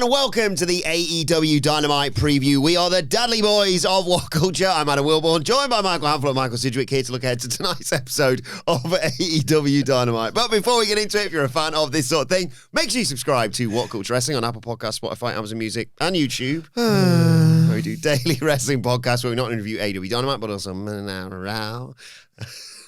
and welcome to the AEW Dynamite Preview. We are the Dudley Boys of WhatCulture. I'm Adam Wilbourn, joined by Michael Hamflett and Michael Sidgwick, here to look ahead to tonight's episode of AEW Dynamite. But before we get into it, if you're a fan of this sort of thing, make sure you subscribe to WhatCulture Wrestling on Apple Podcasts, Spotify, Amazon Music, and YouTube. Where we do daily wrestling podcasts where we not only review AEW Dynamite, but also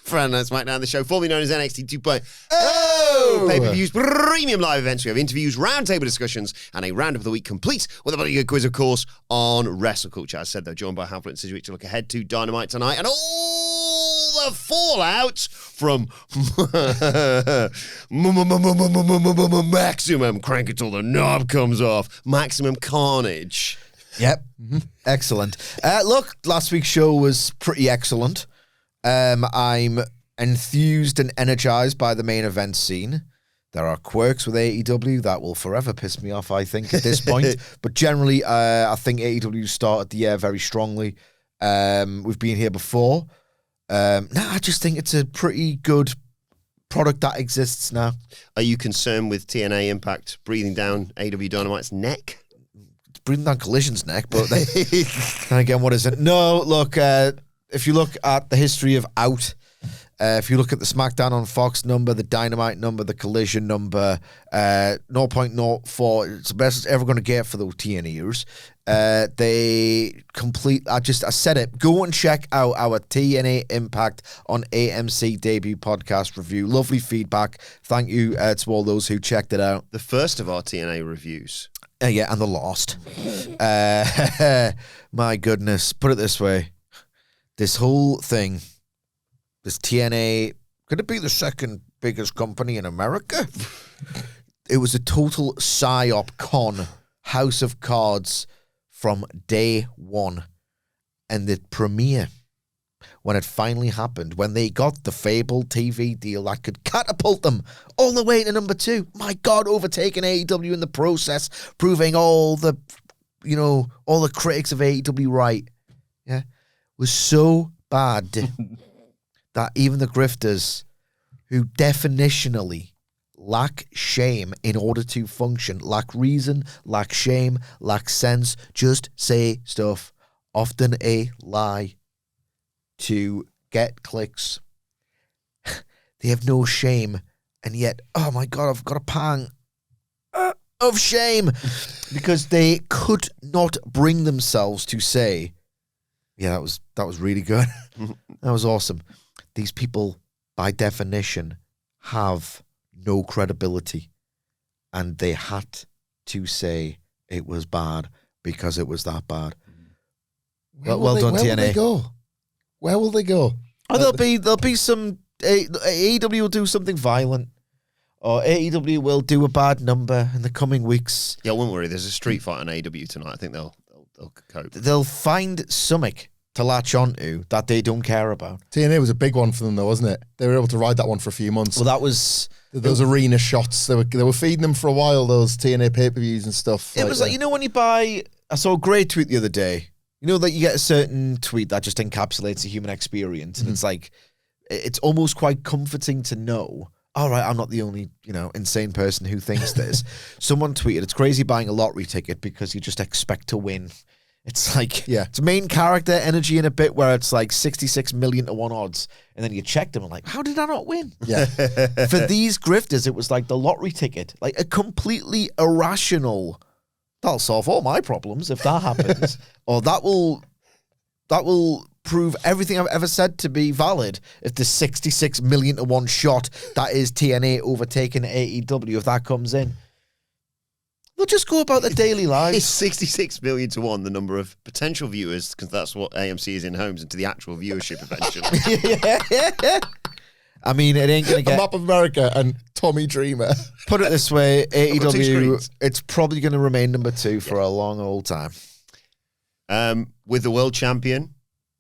Friday Night SmackDown, the show formerly known as NXT 2.0. Pay-per-views, premium live events. We have interviews, roundtable discussions, and a roundup of the week complete with a bloody good quiz, of course, on Wrestle Culture. As I said, though, joined by Hamflett and Sidgwick to look ahead to Dynamite tonight and all the fallout from Maximum. Crank it till the knob comes off. Maximum Carnage. Yep. Mm-hmm. Excellent. Look, last week's show was pretty excellent. I'm enthused and energized by the main event scene. There are quirks with AEW that will forever piss me off, I think, at this point. But generally, I think AEW started the year very strongly. We've been here before. I just think it's a pretty good product that exists now. Are you concerned with TNA Impact breathing down AEW Dynamite's neck? It's breathing down Collision's neck, but then again, what is it? No, look... if you look at the history of Out, if you look at the SmackDown on Fox number, the Dynamite number, the Collision number, 0.04, it's the best it's ever going to get for those TNAers. I said it. Go and check out our TNA Impact on AMC debut podcast review. Lovely feedback. Thank you to all those who checked it out. The first of our TNA reviews. Yeah, and the last. My goodness. Put it this way. This whole thing, this TNA, could it be the second biggest company in America? It was a total psyop con, house of cards from day one. And the premiere, when it finally happened, when they got the fabled TV deal that could catapult them all the way to number 2. My God, overtaking AEW in the process, proving all the critics of AEW right. Yeah. Was so bad that even the grifters, who definitionally lack shame in order to function, lack reason, lack shame, lack sense, just say stuff, often a lie, to get clicks. They have no shame, and yet, oh my God, I've got a pang of shame, because they could not bring themselves to say, yeah, that was really good. That was awesome. These people, by definition, have no credibility. And they had to say it was bad because it was that bad. Well done, TNA. Where will they go? Oh, there'll be some... AEW will do something violent. Or AEW will do a bad number in the coming weeks. Yeah, won't worry. There's a street fight on AEW tonight. I think they'll cope. They'll find something to latch onto that they don't care about. TNA was a big one for them, though, wasn't it? They were able to ride that one for a few months. Well, that was... Those arena shots, they were feeding them for a while, those TNA pay-per-views and stuff. It was like, when you buy... I saw a great tweet the other day. You know that you get a certain tweet that just encapsulates the human experience, and it's like, it's almost quite comforting to know, all right, I'm not the only, insane person who thinks this. Someone tweeted, it's crazy buying a lottery ticket because you just expect to win. It's like, it's main character energy in a bit where it's like 66 million to 1 odds. And then you check them and like, how did I not win? Yeah. For these grifters, it was like the lottery ticket, like a completely irrational, that'll solve all my problems if that happens. Or that will prove everything I've ever said to be valid if the 66 million to 1 shot that is TNA overtaking AEW, if that comes in. They'll just go about their daily lives. It's 66 million to 1, the number of potential viewers, because that's what AMC is in homes, into the actual viewership eventually. Yeah. I mean, it ain't going to get... A map of America and Tommy Dreamer. Put it this way, AEW, it's probably going to remain number 2 for a long old time. With the world champion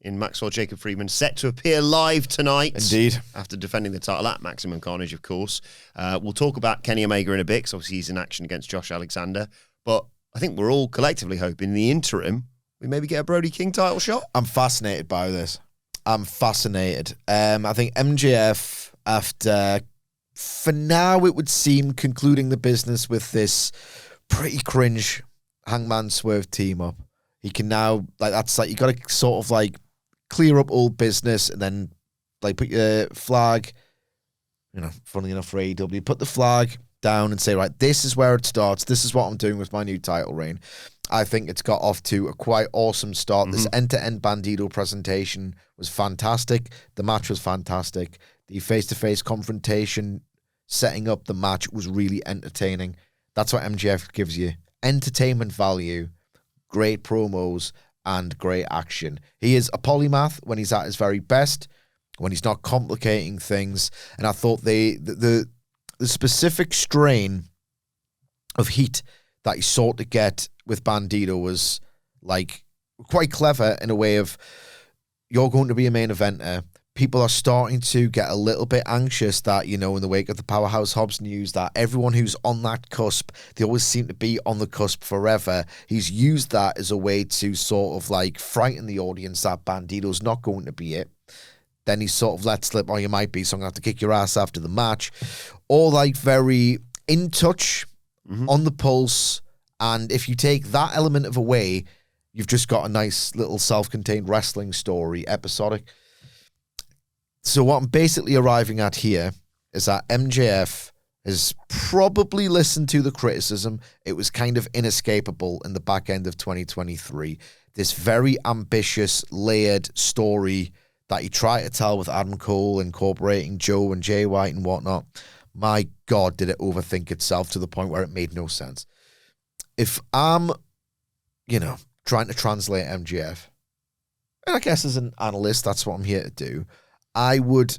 in Maxwell Jacob Friedman set to appear live tonight. Indeed. After defending the title at Maximum Carnage, of course. We'll talk about Kenny Omega in a bit, because obviously he's in action against Josh Alexander. But I think we're all collectively hoping in the interim we maybe get a Brody King title shot. I'm fascinated by this. I'm fascinated. I think MJF, after, for now it would seem, concluding the business with this pretty cringe Hangman Swerve team up, he can now, like, that's like, you got to sort of like clear up old business and then like put your flag, you know, funny enough for AEW, put the flag down and say, right, this is where it starts. This is what I'm doing with my new title reign. I think it's got off to a quite awesome start. This end-to-end Bandito presentation was fantastic. The match was fantastic. The face-to-face confrontation setting up the match was really entertaining. That's what MJF gives you. Entertainment value, great promos, and great action. He is a polymath when he's at his very best, when he's not complicating things. And I thought the specific strain of heat that he sought to get with Bandito was like quite clever in a way of, you're going to be a main eventer. People are starting to get a little bit anxious that, you know, in the wake of the Powerhouse Hobbs news, that everyone who's on that cusp, they always seem to be on the cusp forever. He's used that as a way to sort of like frighten the audience that Bandito's not going to be it. Then he sort of let slip, oh, you might be, so I'm going to have to kick your ass after the match. All like very in touch, on the pulse. And if you take that element of away, you've just got a nice little self-contained wrestling story, episodic. So what I'm basically arriving at here is that MJF has probably listened to the criticism. It was kind of inescapable in the back end of 2023. This very ambitious, layered story that he tried to tell with Adam Cole, incorporating Joe and Jay White and whatnot. My God, did it overthink itself to the point where it made no sense. If I'm, you know, trying to translate MJF, and I guess as an analyst, that's what I'm here to do, I would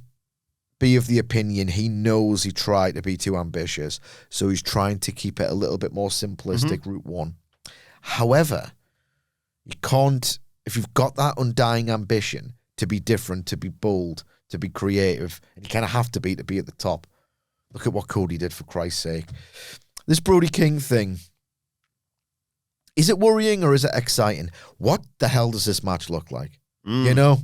be of the opinion he knows he tried to be too ambitious, so he's trying to keep it a little bit more simplistic, route one. However, you can't, if you've got that undying ambition to be different, to be bold, to be creative, and you kind of have to be at the top. Look at what Cody did, for Christ's sake. This Brody King thing, is it worrying or is it exciting? What the hell does this match look like? You know,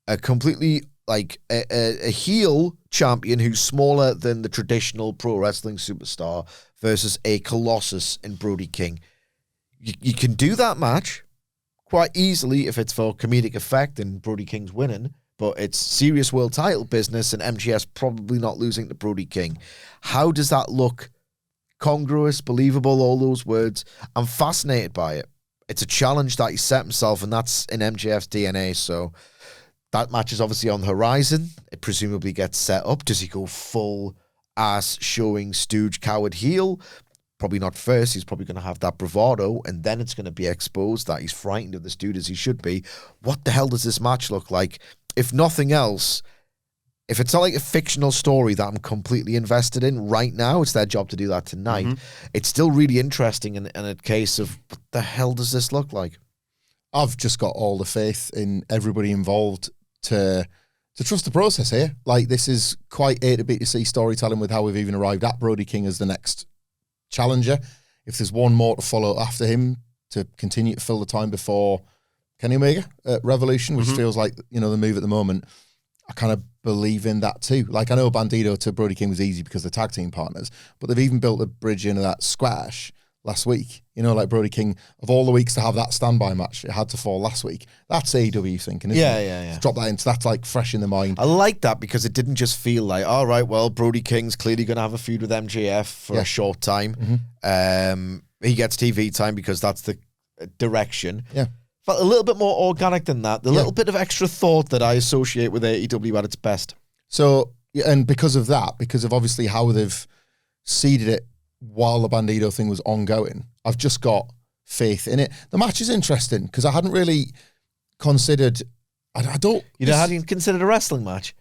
a completely, like, a heel champion who's smaller than the traditional pro wrestling superstar versus a colossus in Brody King. You can do that match quite easily if it's for comedic effect and Brody King's winning, but it's serious world title business and MGS probably not losing to Brody King. How does that look? Congruous, believable, all those words. I'm fascinated by it. It's a challenge that he set himself, and that's in MJF's DNA, so that match is obviously on the horizon. It presumably gets set up. Does he go full ass showing stooge coward heel? Probably not first. He's probably going to have that bravado, and then it's going to be exposed that he's frightened of this dude as he should be. What the hell does this match look like? If nothing else, if it's not like a fictional story that I'm completely invested in right now, it's their job to do that tonight. It's still really interesting in a case of, what the hell does this look like? I've just got all the faith in everybody involved to trust the process here. Like, this is quite A to B to C storytelling with how we've even arrived at Brody King as the next challenger. If there's one more to follow after him to continue to fill the time before Kenny Omega at Revolution, which feels like, you know, the move at the moment, I kind of believe in that too. Like, I know Bandito to Brody King was easy because they're tag team partners, but they've even built a bridge into that squash last week. You know, like Brody King, of all the weeks to have that standby match, it had to fall last week. That's AEW thinking, isn't it? Yeah. Drop that in, so that's like fresh in the mind. I like that because it didn't just feel like, all right, well, Brody King's clearly going to have a feud with MJF for a short time. He gets TV time because that's the direction. Yeah. Felt a little bit more organic than that. The little bit of extra thought that I associate with AEW at its best. So, and because of that, because of obviously how they've seeded it while the Bandito thing was ongoing, I've just got faith in it. The match is interesting because I hadn't really considered, I don't... You know, hadn't considered a wrestling match?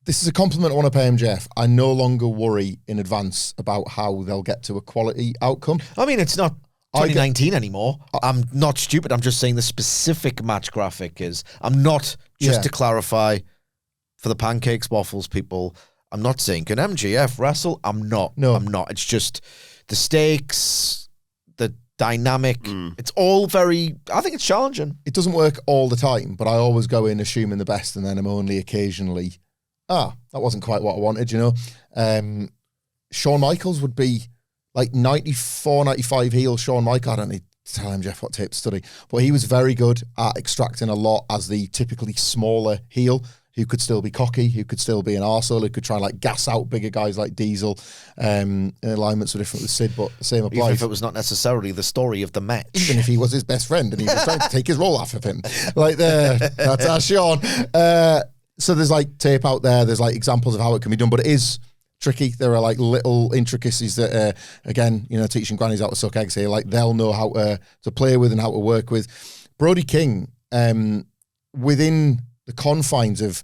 This is a compliment I want to pay MJF. I no longer worry in advance about how they'll get to a quality outcome. I mean, it's not 2019 anymore. I'm not stupid. I'm just saying the specific match graphic is. I'm not, just to clarify, for the pancakes, waffles people, I'm not saying, can MJF wrestle? I'm not. No. I'm not. It's just the stakes, the dynamic. It's all very, I think it's challenging. It doesn't work all the time, but I always go in assuming the best, and then I'm only occasionally, that wasn't quite what I wanted, you know. Shawn Michaels would be like 94, 95 heel Shawn Michaels. I don't need tell MJF what tape to study. But he was very good at extracting a lot as the typically smaller heel who could still be cocky, who could still be an arsehole, who could try and like gas out bigger guys like Diesel. Alignments were different with Sid, but the same applies. Even if it was not necessarily the story of the match. Even if he was his best friend and he was trying to take his role off of him. Like, that's our Sean. So there's like tape out there. There's like examples of how it can be done, but it is tricky. There are like little intricacies that, again, you know, teaching grannies how to suck eggs here. Like they'll know how to play with and how to work with. Brody King, within the confines of,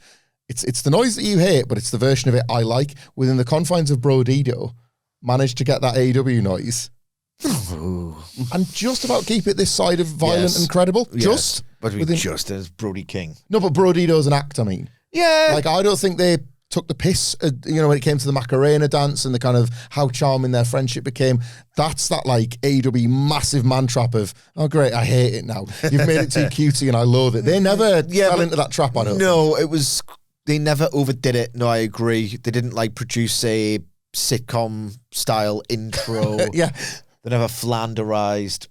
it's the noise that you hate, but it's the version of it I like. Within the confines of Brodido, managed to get that AEW noise. And just about keep it this side of violent and credible. Yes. Just. But just as Brody King. No, but Brodido's an act, I mean. Yeah. Like, I don't think they took the piss, you know, when it came to the Macarena dance and the kind of how charming their friendship became. That's that, like, AEW massive man trap of, oh, great, I hate it now. You've made it too cutesy and I loathe it. They never fell into that trap, I don't think. It was, they never overdid it. No, I agree. They didn't, like, produce a sitcom-style intro. Yeah. They never flanderized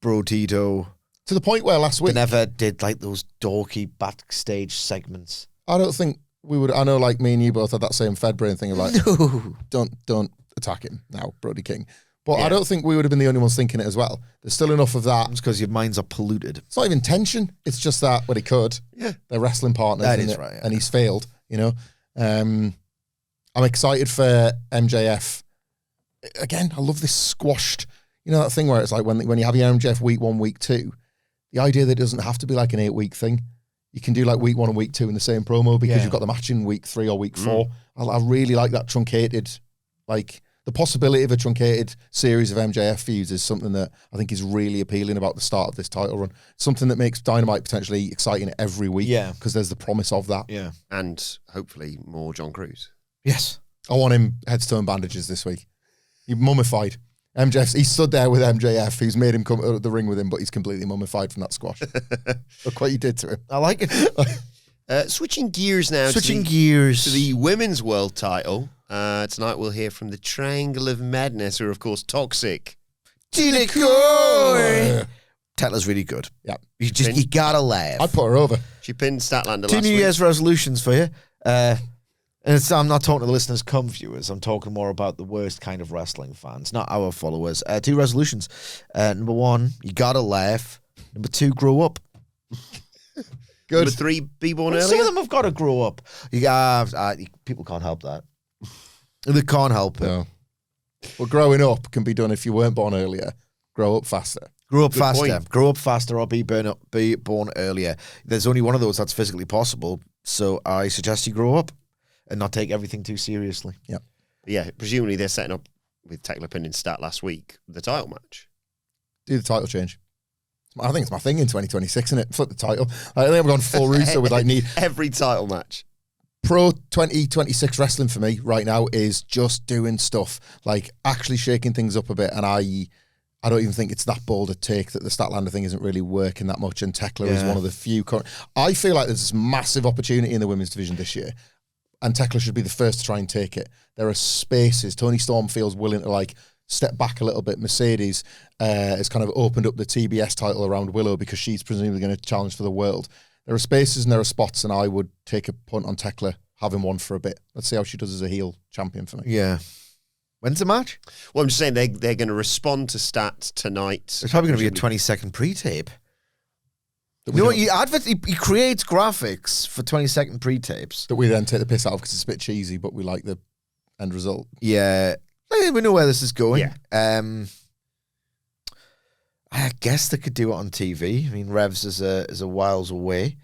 Brodido. To the point where last week... They never did, like, those dorky backstage segments. I don't think we would... I know, like, me and you both had that same Fed brain thing of, like, No. don't attack him now, Brody King. But I don't think we would have been the only ones thinking it as well. There's still enough of that. It's because your minds are polluted. It's not even tension. It's just that, well, he could. Yeah. They're wrestling partners. That is right, yeah. And he's failed, you know. I'm excited for MJF. Again, I love this squashed, you know, that thing where it's like when you have your MJF week 1, week 2, the idea that it doesn't have to be like an 8-week thing. You can do like week 1 and week 2 in the same promo because you've got the match in week 3 or week 4. I really like that truncated, like the possibility of a truncated series of MJF feuds is something that I think is really appealing about the start of this title run. Something that makes Dynamite potentially exciting every week. Yeah. Because there's the promise of that. Yeah. And hopefully more John Cruz. Yes. I want him headstone bandages this week. He mummified. He stood there with MJF, who's made him come to the ring with him, but he's completely mummified from that squash. Look what you did to him. I like it. Switching gears now. To the women's world title. Tonight we'll hear from the Triangle of Madness, who are, of course, Toxic. Tina Core. Tetla's really good. Yeah. You gotta laugh. I'd put her over. She pinned Statlander last Two week. New Year's resolutions for you. And I'm not talking to the listeners, come viewers. I'm talking more about the worst kind of wrestling fans, not our followers. 2 resolutions. Number 1, you gotta laugh. Number 2, grow up. Good. Number 3, be born earlier. Some of them have got to grow up. People can't help that. They can't help it. No. But growing up can be done if you weren't born earlier. Grow up faster. Grow up faster. Point. Grow up faster or be born earlier. There's only one of those that's physically possible. So I suggest you grow up and not take everything too seriously. Yeah. Yeah, presumably they're setting up, with Tekla pinning Stat last week, the title match. Do the title change. I think it's my thing in 2026, isn't it? Flip the title. I think I've gone full Russo with like every title match. Pro 2026 wrestling for me right now is just doing stuff, like actually shaking things up a bit. And I don't even think it's that bold a take that the Statlander thing isn't really working that much. And Tekla is one of the few. I feel like there's this massive opportunity in the women's division this year. And Tekla should be the first to try and take it. There are spaces. Toni Storm feels willing to like step back a little bit. Mercedes has kind of opened up the TBS title around Willow because she's presumably going to challenge for the world. There are spaces and there are spots, and I would take a punt on Tekla having one for a bit. Let's see how she does as a heel champion for me. Yeah. When's the match? Well, I'm just saying they're going to respond to Stat tonight. It's probably going to be a 20-second pre-tape. You know what? He creates graphics for 20-second pre-tapes. That we then take the piss out of because it's a bit cheesy, but we like the end result. Yeah. We know where this is going. Yeah. I guess they could do it on TV. I mean, Revs is a whiles away.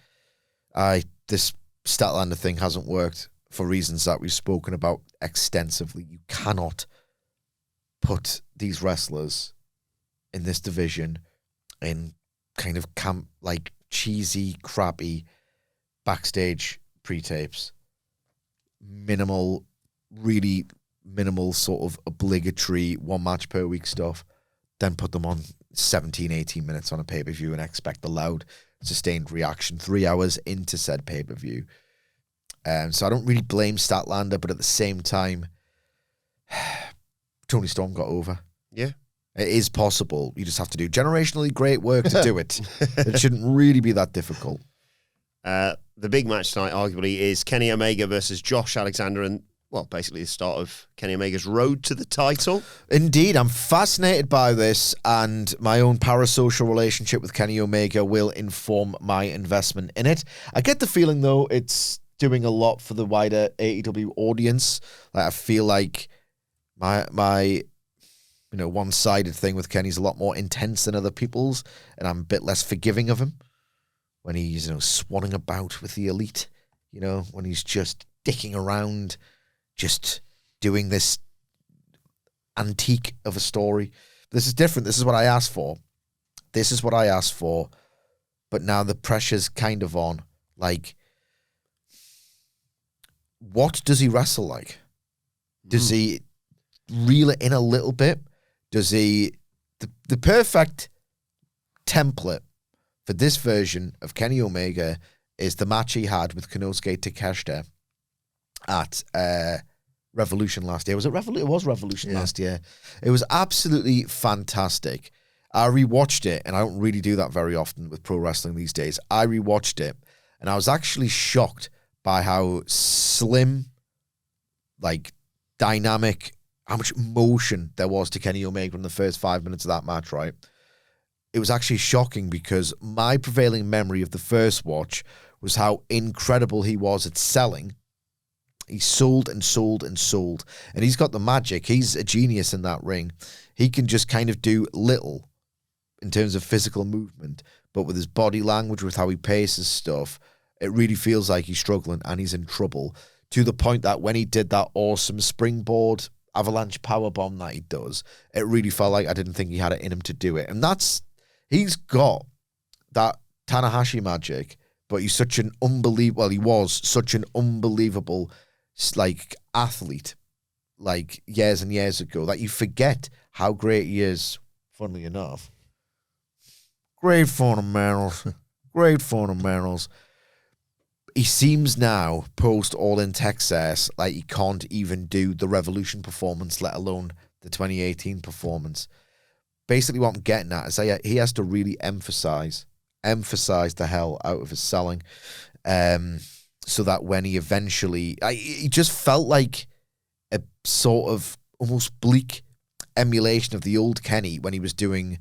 This Statlander thing hasn't worked for reasons that we've spoken about extensively. You cannot put these wrestlers in this division in kind of like cheesy, crappy backstage pre-tapes. Really minimal sort of obligatory 1 match per week stuff. Then put them on 17, 18 minutes on a pay-per-view and expect a loud, sustained reaction 3 hours into said pay-per-view. So I don't really blame Statlander, but at the same time, Toni Storm got over. Yeah. It is possible. You just have to do generationally great work to do it. It shouldn't really be that difficult. The big match tonight, arguably, is Kenny Omega versus Josh Alexander, and, well, basically the start of Kenny Omega's road to the title. Indeed, I'm fascinated by this, and my own parasocial relationship with Kenny Omega will inform my investment in it. I get the feeling, though, it's doing a lot for the wider AEW audience. Like, I feel like my one-sided thing with Kenny's a lot more intense than other people's, and I'm a bit less forgiving of him when he's, swanning about with the elite, when he's just dicking around, just doing this antique of a story. This is different. This is what I asked for. But now the pressure's kind of on. Like, what does he wrestle like? Does he reel it in a little bit? Does he... The perfect template for this version of Kenny Omega is the match he had with Konosuke Takeshita at Revolution last year. Was it Revolution? It was Revolution last year. It was absolutely fantastic. I rewatched it, and I don't really do that very often with pro wrestling these days. I rewatched it, and I was actually shocked by how slim, dynamic, how much motion there was to Kenny Omega in the first 5 minutes of that match, right? It was actually shocking because my prevailing memory of the first watch was how incredible he was at selling. He sold and sold and sold. And he's got the magic. He's a genius in that ring. He can just kind of do little in terms of physical movement, but with his body language, with how he paces stuff, it really feels like he's struggling and he's in trouble, to the point that when he did that awesome springboard avalanche powerbomb that he does, it really felt like I didn't think he had it in him to do it. And he's got that Tanahashi magic, but he's such an unbelievable, he was such an unbelievable, athlete, years and years ago, that you forget how great he is, funnily enough. Great fundamentals. Great fundamentals. He seems now, post All In Texas, like he can't even do the Revolution performance, let alone the 2018 performance. Basically what I'm getting at is he has to really emphasize the hell out of his selling, so that when he eventually... he just felt like a sort of almost bleak emulation of the old Kenny when he was doing,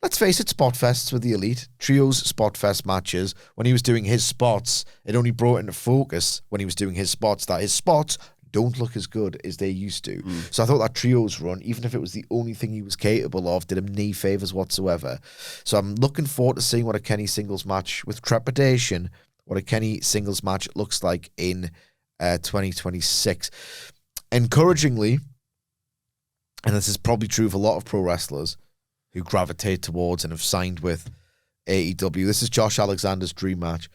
let's face it, spot fests with the elite, trios spot fest matches. When he was doing his spots, it only brought into focus when he was doing his spots that his spots don't look as good as they used to. So I thought that trios run, even if it was the only thing he was capable of, did him no favours whatsoever. So I'm looking forward to seeing what a Kenny singles match, with trepidation, what a Kenny singles match looks like in 2026. Encouragingly, and this is probably true of a lot of pro wrestlers who gravitate towards and have signed with AEW, this is Josh Alexander's dream match.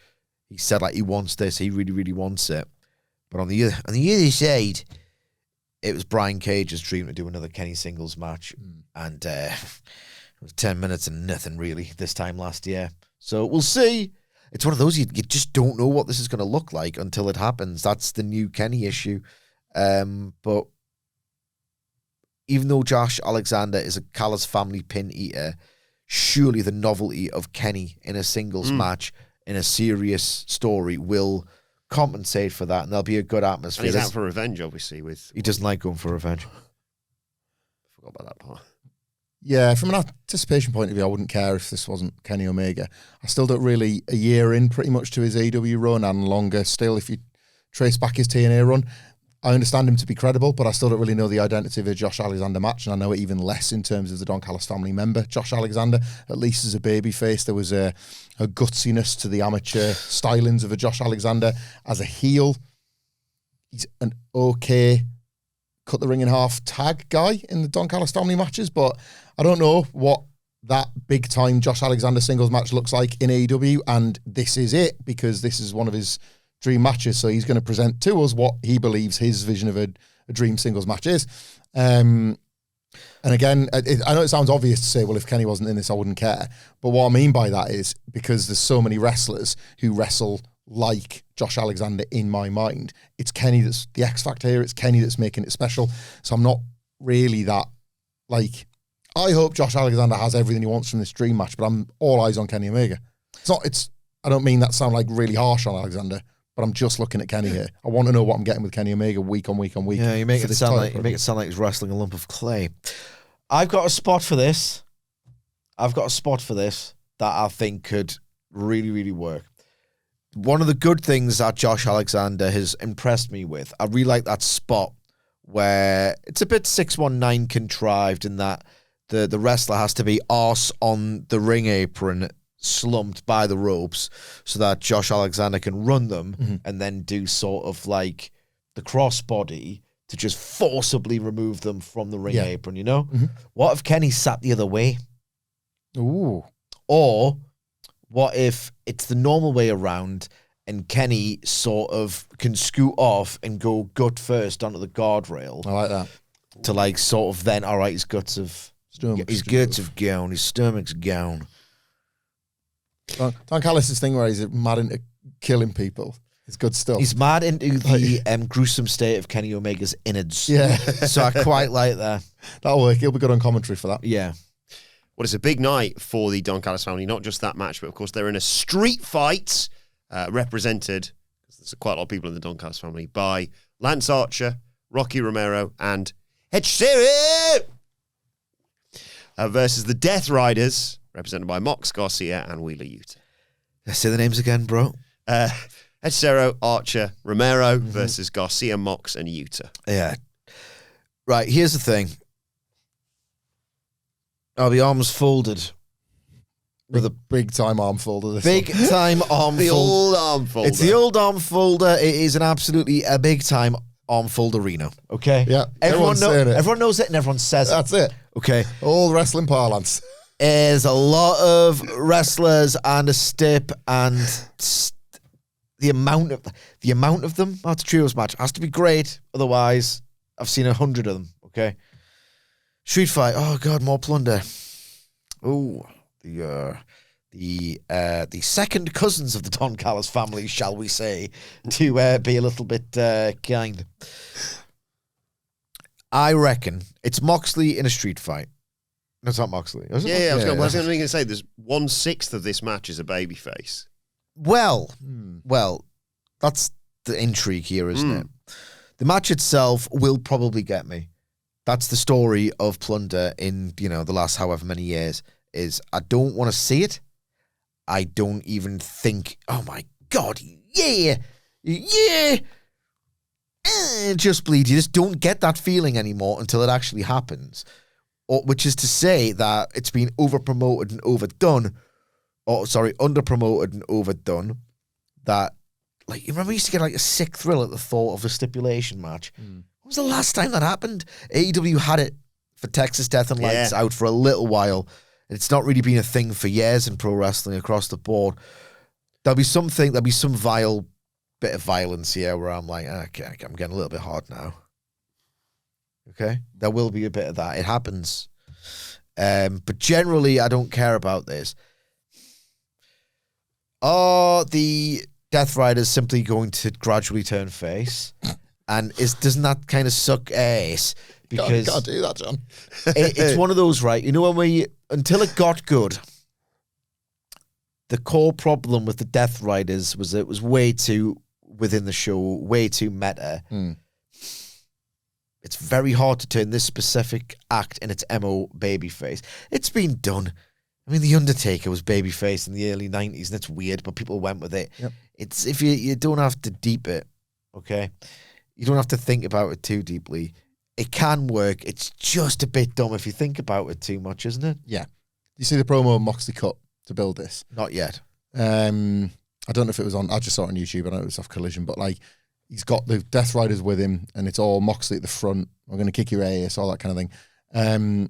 He said he wants this, he really, really wants it. But on the other side, it was Brian Cage's dream to do another Kenny singles match. And it was 10 minutes and nothing really this time last year. So we'll see. It's one of those, you just don't know what this is going to look like until it happens. That's the new Kenny issue. But even though Josh Alexander is a Callis family pin eater, surely the novelty of Kenny in a singles match in a serious story will compensate for that, and there'll be a good atmosphere. And he's out for revenge, obviously. He doesn't like going for revenge. I forgot about that part. Yeah, from an anticipation point of view, I wouldn't care if this wasn't Kenny Omega. I still don't really, a year in pretty much to his AEW run and longer still, if you trace back his TNA run, I understand him to be credible, but I still don't really know the identity of a Josh Alexander match, and I know it even less in terms of the Don Callis family member, Josh Alexander. At least as a babyface, there was a gutsiness to the amateur stylings of a Josh Alexander. As a heel, he's an okay cut the ring in half tag guy in the Don Callis family matches, but I don't know what that big time Josh Alexander singles match looks like in AEW, and this is it, because this is one of his dream matches, so he's going to present to us what he believes his vision of a dream singles match is. And again, I know it sounds obvious to say, well, if Kenny wasn't in this, I wouldn't care. But what I mean by that is because there's so many wrestlers who wrestle like Josh Alexander in my mind. It's Kenny that's the X factor here. It's Kenny that's making it special. So I'm not really that, I hope Josh Alexander has everything he wants from this dream match, but I'm all eyes on Kenny Omega. I don't mean that sound like really harsh on Alexander, but I'm just looking at Kenny here. I want to know what I'm getting with Kenny Omega week on week on week. Yeah, you make it sound like he's wrestling a lump of clay. I've got a spot for this. That I think could really, really work. One of the good things that Josh Alexander has impressed me with, I really like that spot where it's a bit 619 contrived in that the wrestler has to be arse on the ring apron, slumped by the ropes, so that Josh Alexander can run them and then do sort of like the crossbody to just forcibly remove them from the ring apron, you know? What if Kenny sat the other way? Ooh. Or what if it's the normal way around and Kenny sort of can scoot off and go gut first onto the guardrail? I like that. To like sort of then, all right, his guts have gone, his stomach's gone. Don Callis' thing where he's mad into killing people. It's good stuff. He's mad into the gruesome state of Kenny Omega's innards. Yeah. So I quite like that. That'll work. He'll be good on commentary for that. Yeah. Well, it's a big night for the Don Callis family. Not just that match, but of course they're in a street fight represented, because there's quite a lot of people in the Don Callis family, by Lance Archer, Rocky Romero, and Hechicero versus the Death Riders, represented by Mox Garcia and Wheeler Yuta. Let's say the names again, bro. Hechicero, Archer, Romero versus Garcia, Mox, and Yuta. Yeah. Right, here's the thing. I'll be arms folded. With a big time arm folder. Big time arm folder. The old arm folder. It's the old arm folder. It is a big time arm folderino. Okay? Yeah. Everyone knows it and everyone says That's it. Okay. Old wrestling parlance. There's a lot of wrestlers and a stip and the amount of them. That's a trios match. Has to be great. Otherwise, I've seen 100 of them. Okay. Street fight. Oh God, more plunder. Oh, the second cousins of the Don Callis family, shall we say, to be a little bit kind. I reckon it's Moxley in a street fight. No, it's not Moxley. I was going to say there's 1/6 of this match is a babyface. Well, that's the intrigue here, isn't it? The match itself will probably get me. That's the story of Plunder in, the last however many years, is I don't want to see it. I don't even think, oh my God, yeah, just bleed. You just don't get that feeling anymore until it actually happens. Which is to say that it's been over-promoted and overdone, under-promoted and overdone, that, you remember we used to get a sick thrill at the thought of a stipulation match? When was the last time that happened? AEW had it for Texas Death and Lights Out for a little while. It's not really been a thing for years in pro wrestling across the board. There'll be some vile bit of violence here where I'm like, okay, I'm getting a little bit hard now. Okay? There will be a bit of that. It happens. But generally, I don't care about this. Are the Death Riders simply going to gradually turn face? And doesn't that kind of suck ass? Because can't do that, John. It's one of those, right? Until it got good, the core problem with the Death Riders was it was way too within the show, way too meta. It's very hard to turn this specific act in its MO babyface. It's been done. I mean, The Undertaker was babyface in the early 90s, and it's weird, but people went with it. Yep. It's if you don't have to deep it, okay? You don't have to think about it too deeply. It can work. It's just a bit dumb if you think about it too much, isn't it? Yeah. You see the promo Moxley cut to build this? Not yet. I don't know if it was on, I just saw it on YouTube, I know it was off Collision, but he's got the Death Riders with him, and it's all Moxley at the front. We're going to kick your ass, all that kind of thing. And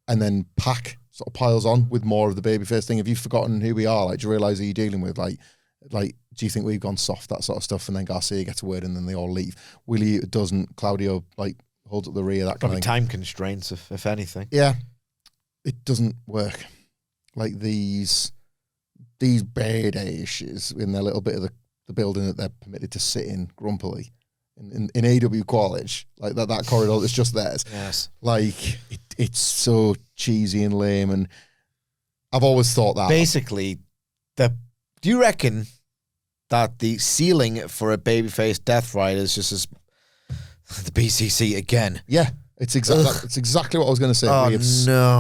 then Pac sort of piles on with more of the babyface thing. Have you forgotten who we are? Do you realise who you're dealing with? Do you think we've gone soft, that sort of stuff? And then Garcia gets a word, and then they all leave. Willie doesn't. Claudio, holds up the rear, that Probably kind of thing. Time constraints, if anything. Yeah. It doesn't work. These bad ashes in their little bit of the building that they're permitted to sit in grumpily. in AEW College, like that corridor that's just theirs. Yes. Like it's so cheesy and lame, and I've always thought that. Basically, do you reckon that the ceiling for a babyface Death Rider is just as the BCC again? Yeah, it's exactly what I was going to say. Oh,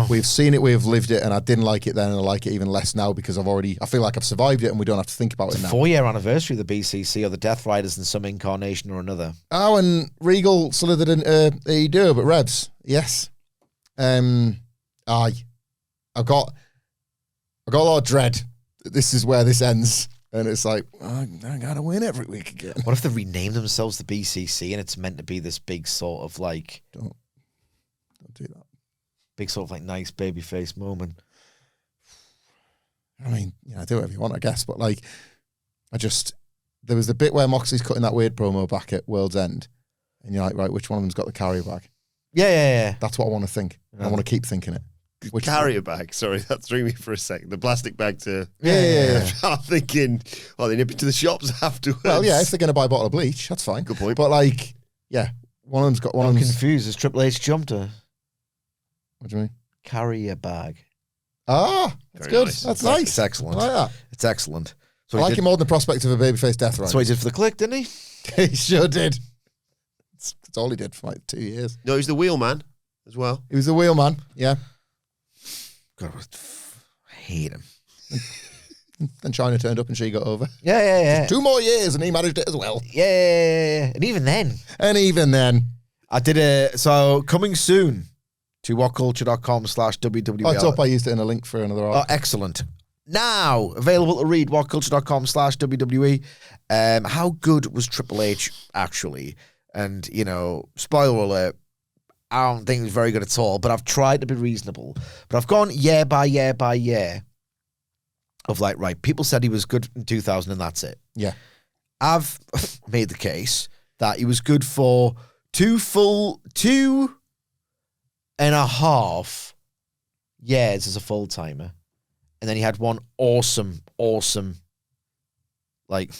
We've seen it, we have lived it, and I didn't like it then, and I like it even less now because I feel like I've survived it, and we don't have to think about it now. 4-year anniversary of the BCC or the Death Riders in some incarnation or another. Oh, and Regal slithered into AEW, but Revs, yes. I've got a lot of dread. This is where this ends. And it's like, I gotta win every week again. What if they rename themselves the BCC and it's meant to be this big sort of like... Don't do that. Big sort of like nice babyface moment. I mean, do whatever you want, I guess. But like, there was the bit where Moxley's cutting that weird promo back at World's End. And you're like, right, which one of them's got the carrier bag? Yeah. That's what I want to think. I want to keep thinking it. Which carrier bag? Sorry, that threw me for a second. The plastic bag to... Yeah. I'm thinking, they nip into the shops afterwards. Well, yeah, if they're going to buy a bottle of bleach, that's fine. Good point. But like, yeah, one of them's got one I'm of them's... confused. Has Triple H jumped her? What do you mean? Carrier bag. Ah, that's Very good. nice. That's nice. It's excellent. I like that. It's excellent. So I like him more than the prospect of a babyface Death Rider. That's what he did for the Click, didn't he? He sure did. That's all he did for like 2 years. No, he's the wheel man as well. He was the wheel man, yeah. God, I hate him. Then China turned up and she got over. Yeah. 2 more years and he managed it as well. Yeah. And even then. I did so coming soon to whatculture.com/WWE. I thought I used it in a link for another article. Oh, excellent. Now, available to read, whatculture.com/WWE. How good was Triple H actually? And, spoiler alert, I don't think it was very good at all, but I've tried to be reasonable. But I've gone year by year by year of like, right, people said he was good in 2000 and that's it. Yeah. I've made the case that he was good for 2.5 years as a full-timer. And then he had one awesome, like,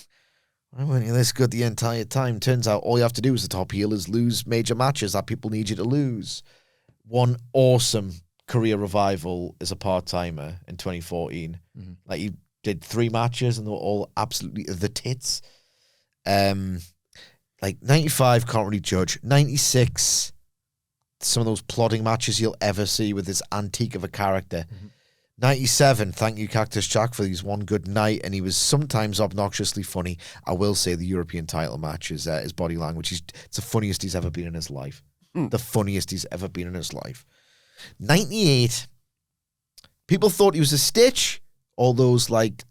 I weren't this good the entire time. Turns out all you have to do as a top heel is lose major matches that people need you to lose. One awesome career revival as a part-timer in 2014. Mm-hmm. Like, he did 3 matches and they were all absolutely the tits. Like, 95, can't really judge. 96, some of those plodding matches you'll ever see with this antique of a character. Mm-hmm. 97, thank you, Cactus Jack, for his one good night, and he was sometimes obnoxiously funny. I will say the European title match is his body language. It's the funniest he's ever been in his life. The funniest he's ever been in his life. 98, people thought he was a Stitch. All those, like,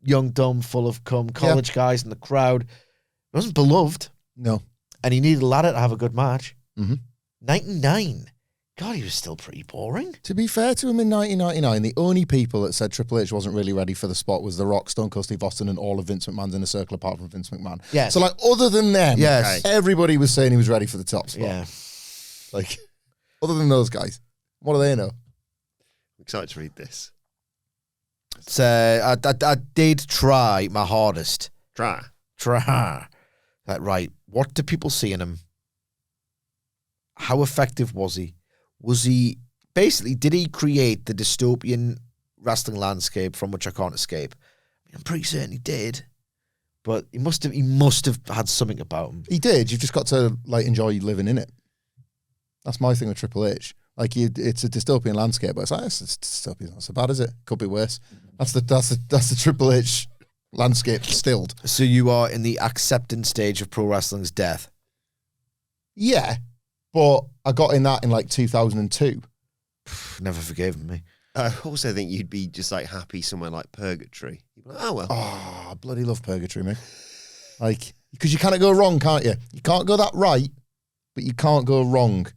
young, dumb, full of cum college guys in the crowd. He wasn't beloved. No. And he needed a ladder to have a good match. Mm-hmm. 99. God, he was still pretty boring. To be fair to him, in 1999, the only people that said Triple H wasn't really ready for the spot was The Rock, Stone Cold Steve Austin, and all of Vince McMahon's Inner Circle apart from Vince McMahon. Yes. So, like, other than them, yes, everybody was saying he was ready for the top spot. Yeah. Like, other than those guys, what do they know? I'm excited to read this. So, I did try my hardest. Try. Right, what do people see in him? How effective was he? Did he create the dystopian wrestling landscape from which I can't escape? I'm pretty certain he did. But he must have had something about him. He did. You've just got to, like, enjoy living in it. That's my thing with Triple H. Like, it's a dystopian landscape, but it's like, it's dystopian. Not so bad, is it? Could be worse. That's the Triple H landscape distilled. So you are in the acceptance stage of pro wrestling's death. Yeah, but I got in that in like 2002. Never forgave me. I also think you'd be just like happy somewhere like Purgatory. You'd be like, oh well. Oh, I bloody love Purgatory, man. Like, because you can't go wrong, can't you? You can't go that right, but you can't go wrong.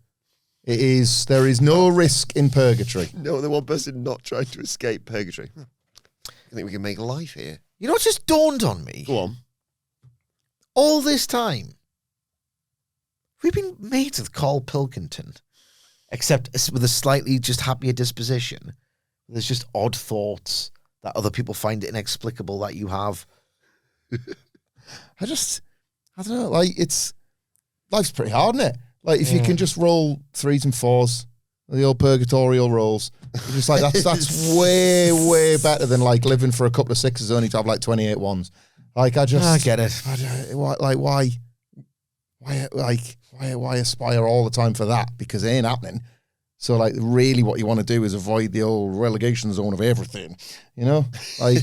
There is no risk in Purgatory. No, the one person not trying to escape Purgatory. I think we can make a life here. You know what just dawned on me? Go on. All this time, we've been mates with Carl Pilkington, except with a slightly just happier disposition. There's just odd thoughts that other people find inexplicable that you have. I don't know, like, life's pretty hard, isn't it? Like, if you can just roll 3s and 4s, the old purgatorial rolls, you're just like, that's way, way better than, like, living for a couple of 6s only to have, like, 28 1s. Like, I get it. Why aspire all the time for that? Because it ain't happening. So, like, really what you want to do is avoid the old relegation zone of everything, you know? Like,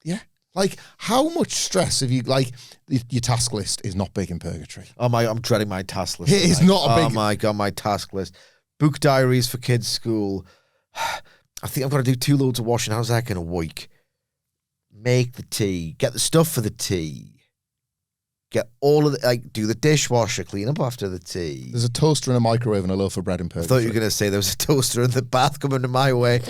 yeah. Like, how much stress have you, like, your task list is not big in purgatory. Oh, I'm dreading my task list. It is not a big... Oh, my God, my task list. Book diaries for kids' school. I think I've got to do 2 loads of washing. How's that going to work? Make the tea. Get the stuff for the tea. Get all of the, like, do the dishwasher, clean up after the tea. There's a toaster and a microwave and a loaf of bread in I purgatory. thought you were going to say there was a toaster in the bath coming to my way.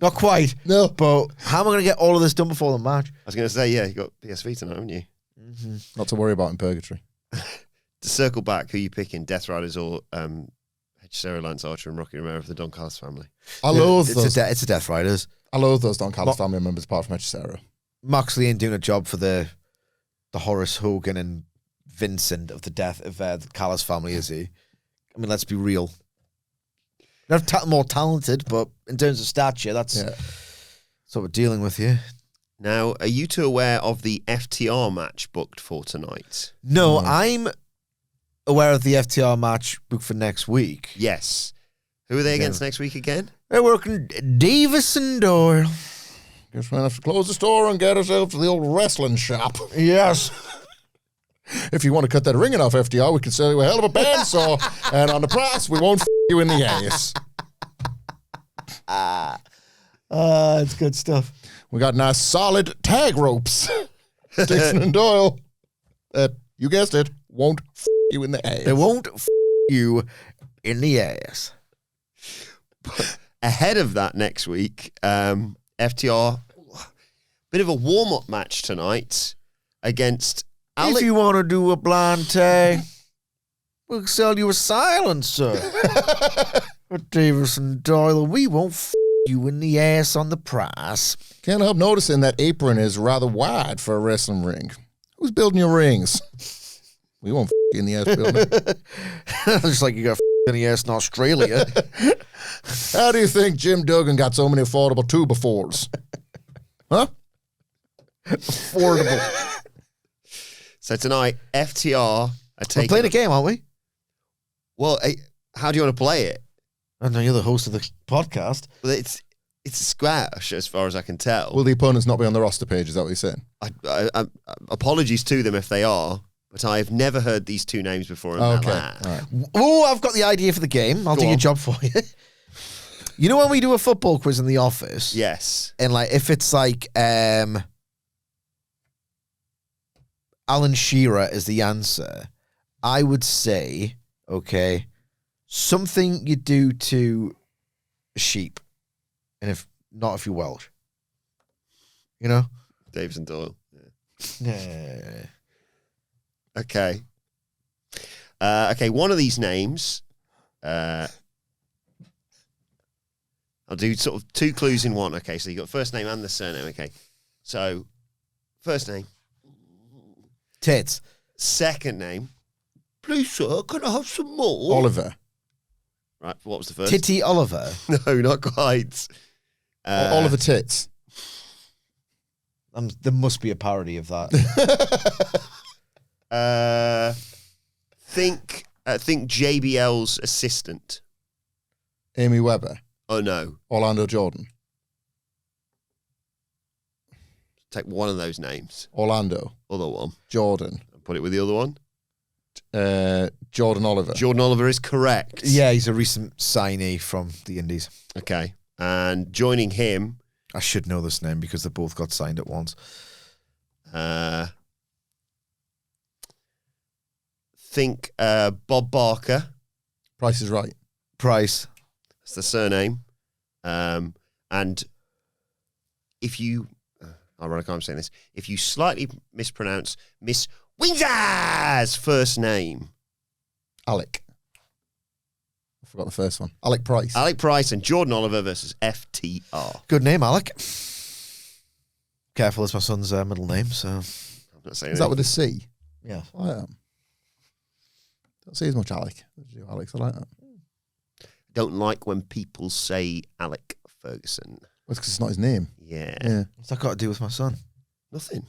Not quite. No. But how am I going to get all of this done before the match? I was going to say, yeah, you got PSV tonight, haven't you? Mm-hmm. Not to worry about in purgatory. To circle back, who you picking, Death Riders or Sarah Lance Archer and Rocky Romero for the Don Callis family? I loathe those. It's a Death Riders. I loathe those Don Callis family members apart from Hechicero. Moxley ain't doing a job for the Horace Hogan and Vincent of the death of the Callis family, is he? I mean, let's be real. They're more talented, but in terms of stature, that's what we're dealing with here. Now, are you two aware of the FTR match booked for tonight? No, I'm aware of the FTR match booked for next week. Yes. Who are they against next week again? They're working Davis and Doyle. Guess we'll have to close the store and get ourselves to the old wrestling shop. Yes. If you want to cut that ringing off FDR, we can sell you a hell of a bandsaw, and on the price, we won't you in the ass. It's good stuff. We got nice solid tag ropes. Dixon and Doyle, that, you guessed it, won't you in the ass. They won't you in the ass. Ahead of that next week, FTR, bit of a warm-up match tonight against Alec. If you want to do a blind tag, we'll sell you a silencer. But Davis and Doyle, we won't you in the ass on the price. Can't help noticing that apron is rather wide for a wrestling ring. Who's building your rings? We won't you in the ass building. Just like you got in the ass in Australia. How do you think Jim Duggan got so many affordable 2x4s? Huh? Affordable. So tonight, FTR are taking... We're playing a game, aren't we? Well, how do you want to play it? I know you're the host of the podcast. Well, it's a squash, as far as I can tell. Will the opponents not be on the roster page? Is that what you're saying? I apologies to them if they are, but I have never heard these two names before in my life. Right. Oh, I've got the idea for the game. I'll do your job for you. You know when we do a football quiz in the office? Yes. And like, if it's like Alan Shearer is the answer, I would say, okay, something you do to a sheep. And if not, if you're Welsh. You know? Davis and Doyle. Yeah. Okay. Okay, one of these names, I'll do sort of 2 clues in one. Okay, so you got first name and the surname. Okay. So, first name. Tits. Second name. Please, sir, can I have some more? Oliver. Right, what was the first? Titty Oliver. No, not quite. Oliver Tits. There must be a parody of that. Think JBL's assistant. Amy Weber. Oh, no. Orlando Jordan. Take one of those names. Orlando. Other one. Jordan. Put it with the other one. Jordan Oliver. Jordan Oliver is correct. Yeah, he's a recent signee from the Indies. Okay. And joining him... I should know this name because they both got signed at once. Think Bob Barker. Price is Right. Price. That's the surname. And if you... ironic I'm saying this. If you slightly mispronounce Miss Wingsa's first name. Alec. I forgot the first one. Alec Price. Alec Price and Jordan Oliver versus FTR. Good name, Alec. Careful, it's my son's middle name, so... I'm not saying Is that with a C? Yeah. I am. Don't say as much Alec. Alex, I like that. Don't like when people say Alec Ferguson. Well, it's because it's not his name. Yeah. What's that got to do with my son? Nothing.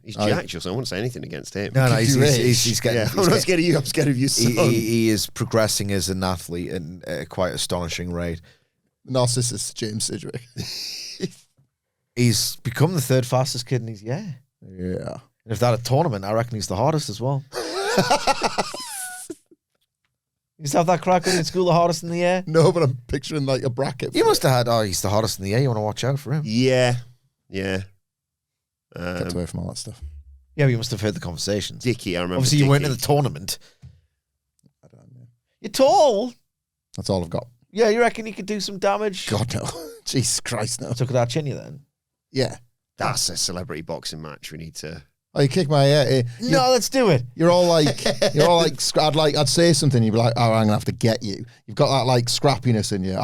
He's Jacked, so I won't say anything against him. No, he's getting. Yeah, I'm not scared of you. I'm scared of your son. He is progressing as an athlete at a quite astonishing rate. Narcissist James Sidgwick. He's become the third fastest kid in his year. Yeah. And if that a tournament, I reckon he's the hardest as well. You used to have that crack in school, the hardest in the year? No, but I'm picturing like a bracket. You must have had, he's the hardest in the year. You want to watch out for him. Yeah. Kept away from all that stuff. Yeah, but you must have heard the conversations. Dicky, I remember. Obviously, you weren't in the tournament. I don't know. You're tall. That's all I've got. Yeah, you reckon you could do some damage? God, no. Jesus Christ, no. So could I chin you then? Yeah. That's a celebrity boxing match. We need to. Oh, you kick my ear. No, let's do it. You're all like, I'd say something. You'd be like, oh, I'm gonna have to get you. You've got that like scrappiness in you.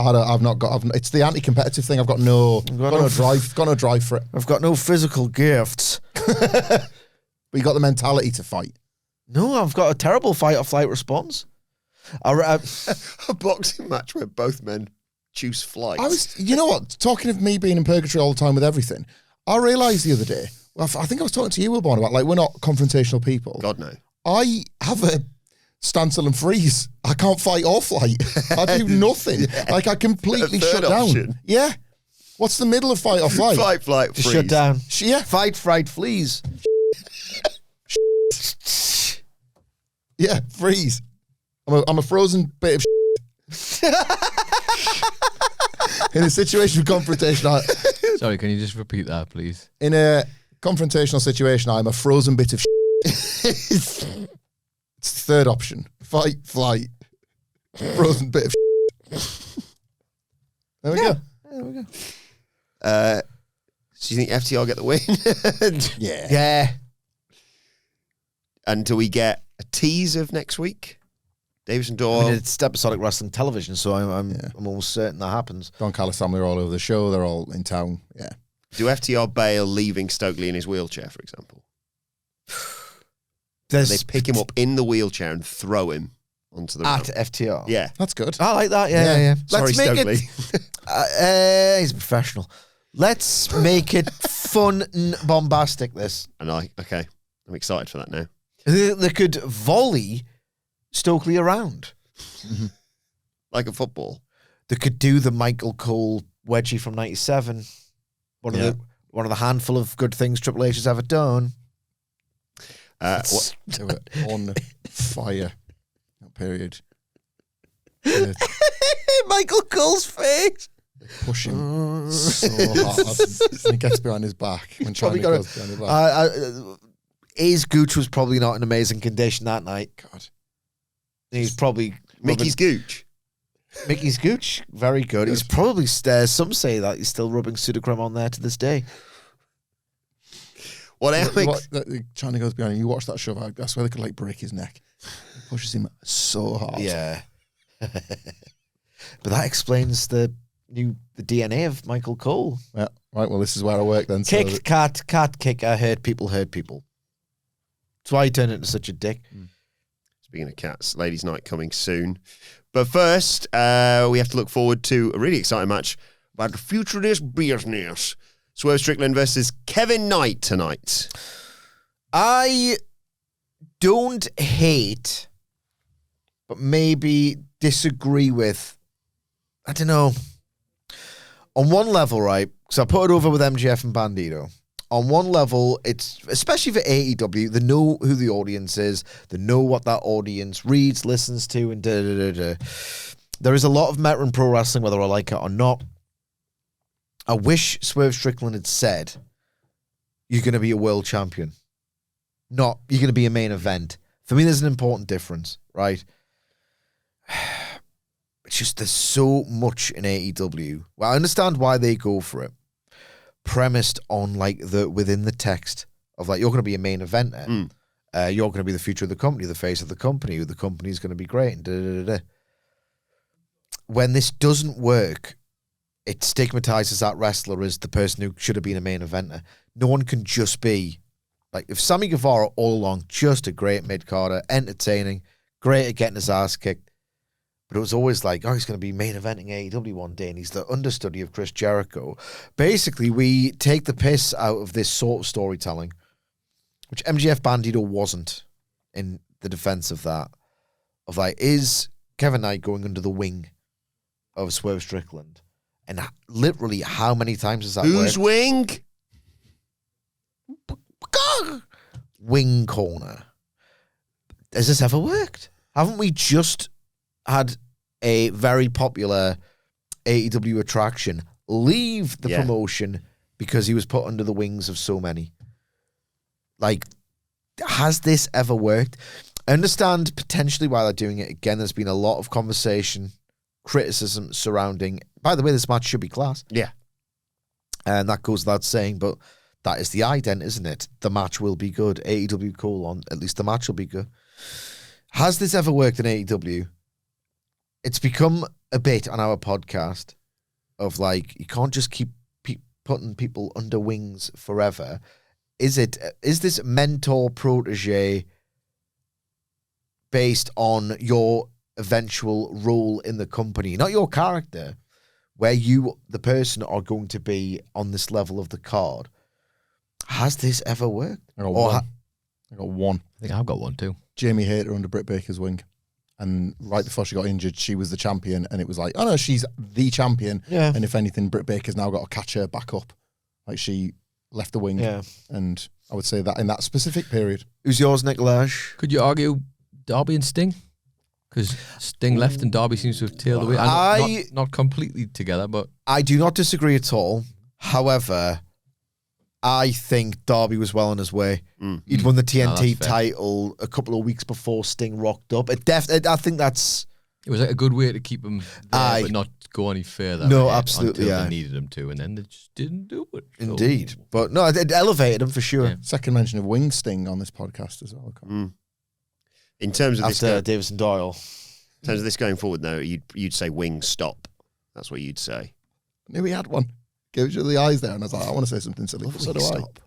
It's the anti-competitive thing. I've got no drive. Got no drive for it. I've got no physical gifts. But you got the mentality to fight. No, I've got a terrible fight or flight response. A boxing match where both men choose flight. You know what? Talking of me being in purgatory all the time with everything, I realised the other day. Well, I think I was talking to you, Wilbourn, about like we're not confrontational people. God no. I have a standstill and freeze. I can't fight or flight. I do nothing. Yeah. Like I completely shut down. Yeah. What's the middle of fight or flight? Fight, flight, freeze. Shut down. Yeah. Fight, fright, fleas. Yeah, freeze. I'm a frozen bit of in a situation of confrontation. Sorry, can you just repeat that, please? In a confrontational situation, I'm a frozen bit of It's the third option. Fight, flight, frozen bit of There we go. There we go. So you think FTR get the win? Yeah. Yeah. And do we get a tease of next week? Davis and Doyle. It's episodic wrestling television, so I'm almost certain that happens. Don Callis family are all over the show. They're all in town. Yeah. Do FTR bail leaving Stokely in his wheelchair, for example? They pick him up in the wheelchair and throw him onto the at ramp. FTR. Yeah. That's good. I like that. Yeah. Sorry, Let's make Stokely. He's a professional. Let's make it fun and bombastic. Okay. I'm excited for that now. They could volley Stokely around. Like a football. They could do the Michael Cole wedgie from '97. One of the handful of good things Triple H has ever done. They were on fire. That period. Michael Cole's face. Push him so hard. And he gets behind his back when China goes behind his back. His gooch was probably not in amazing condition that night. God. He's probably Mickey's gooch. Mickey's gooch, very good. He's probably some say that he's still rubbing Sudocrem on there to this day. China goes behind him. You watch that show. I swear they could like break his neck. He pushes him so hard. Yeah. But that explains the DNA of Michael Cole. Yeah. Right. Well, this is where I work then. Kick, cat, kicker, hurt people. That's why he turned into such a dick. Speaking of cats, ladies' night coming soon. But first, we have to look forward to a really exciting match about the future of this business. Swerve Strickland versus Kevin Knight tonight. I don't hate, but maybe disagree with, I don't know. On one level, right, because I put it over with MJF and Bandito. On one level, it's, especially for AEW, they know who the audience is. They know what that audience reads, listens to, and da-da-da-da. There is a lot of meta in pro wrestling, whether I like it or not. I wish Swerve Strickland had said, you're going to be a world champion. Not, you're going to be a main event. For me, there's an important difference, right? It's just, there's so much in AEW. Well, I understand why they go for it. Premised on, like, within the text of, like, you're going to be a main eventer. You're going to be the future of the company, the face of the company, the company's going to be great, and da-da-da-da. When this doesn't work, it stigmatizes that wrestler as the person who should have been a main eventer. No one can just be, like, if Sammy Guevara all along, just a great mid-carder, entertaining, great at getting his ass kicked. But it was always like, oh, he's going to be main eventing AEW one day, and he's the understudy of Chris Jericho. Basically, we take the piss out of this sort of storytelling, which MJF Bandito wasn't, in the defense of that. Of like, is Kevin Knight going under the wing of Swerve Strickland? And literally, how many times has that Whose wing? Wing corner. Has this ever worked? Haven't we just had a very popular AEW attraction leave the promotion because he was put under the wings of so many? Like, has this ever worked? I understand potentially why they're doing it again. There's been a lot of conversation, criticism surrounding, by the way, this match should be class. Yeah. And that goes without saying, but that is the ident, isn't it? The match will be good. AEW : at least the match will be good. Has this ever worked in AEW? It's become a bit on our podcast of like, you can't just keep putting people under wings forever. Is this mentor protege based on your eventual role in the company, not your character, where you, the person, are going to be on this level of the card? Has this ever worked? I got one. I got one. I think I've got one too. Jamie Hayter under Britt Baker's wing. And right before she got injured, she was the champion. And it was like, oh no, she's the champion. Yeah. And if anything, Britt Baker's now got to catch her back up. Like, she left the wing. Yeah. And I would say that in that specific period. Who's yours, Nicolaj? Could you argue Darby and Sting? Because Sting left and Darby seems to have tailed away. Not completely together, but I do not disagree at all. However, I think Darby was well on his way. He'd won the TNT title a couple of weeks before Sting rocked up. I think that's... It was like a good way to keep him there, but not go any further. No, absolutely, until they needed him to, and then they just didn't do it. So. Indeed. But no, it elevated him for sure. Yeah. Second mention of wing Sting on this podcast as well. In terms of After Davison Doyle. In terms of this going forward, though, you'd say wing stop. That's what you'd say. I knew he had one. Gave you the eyes there, and I was like, I want to say something silly. So do I. Stop.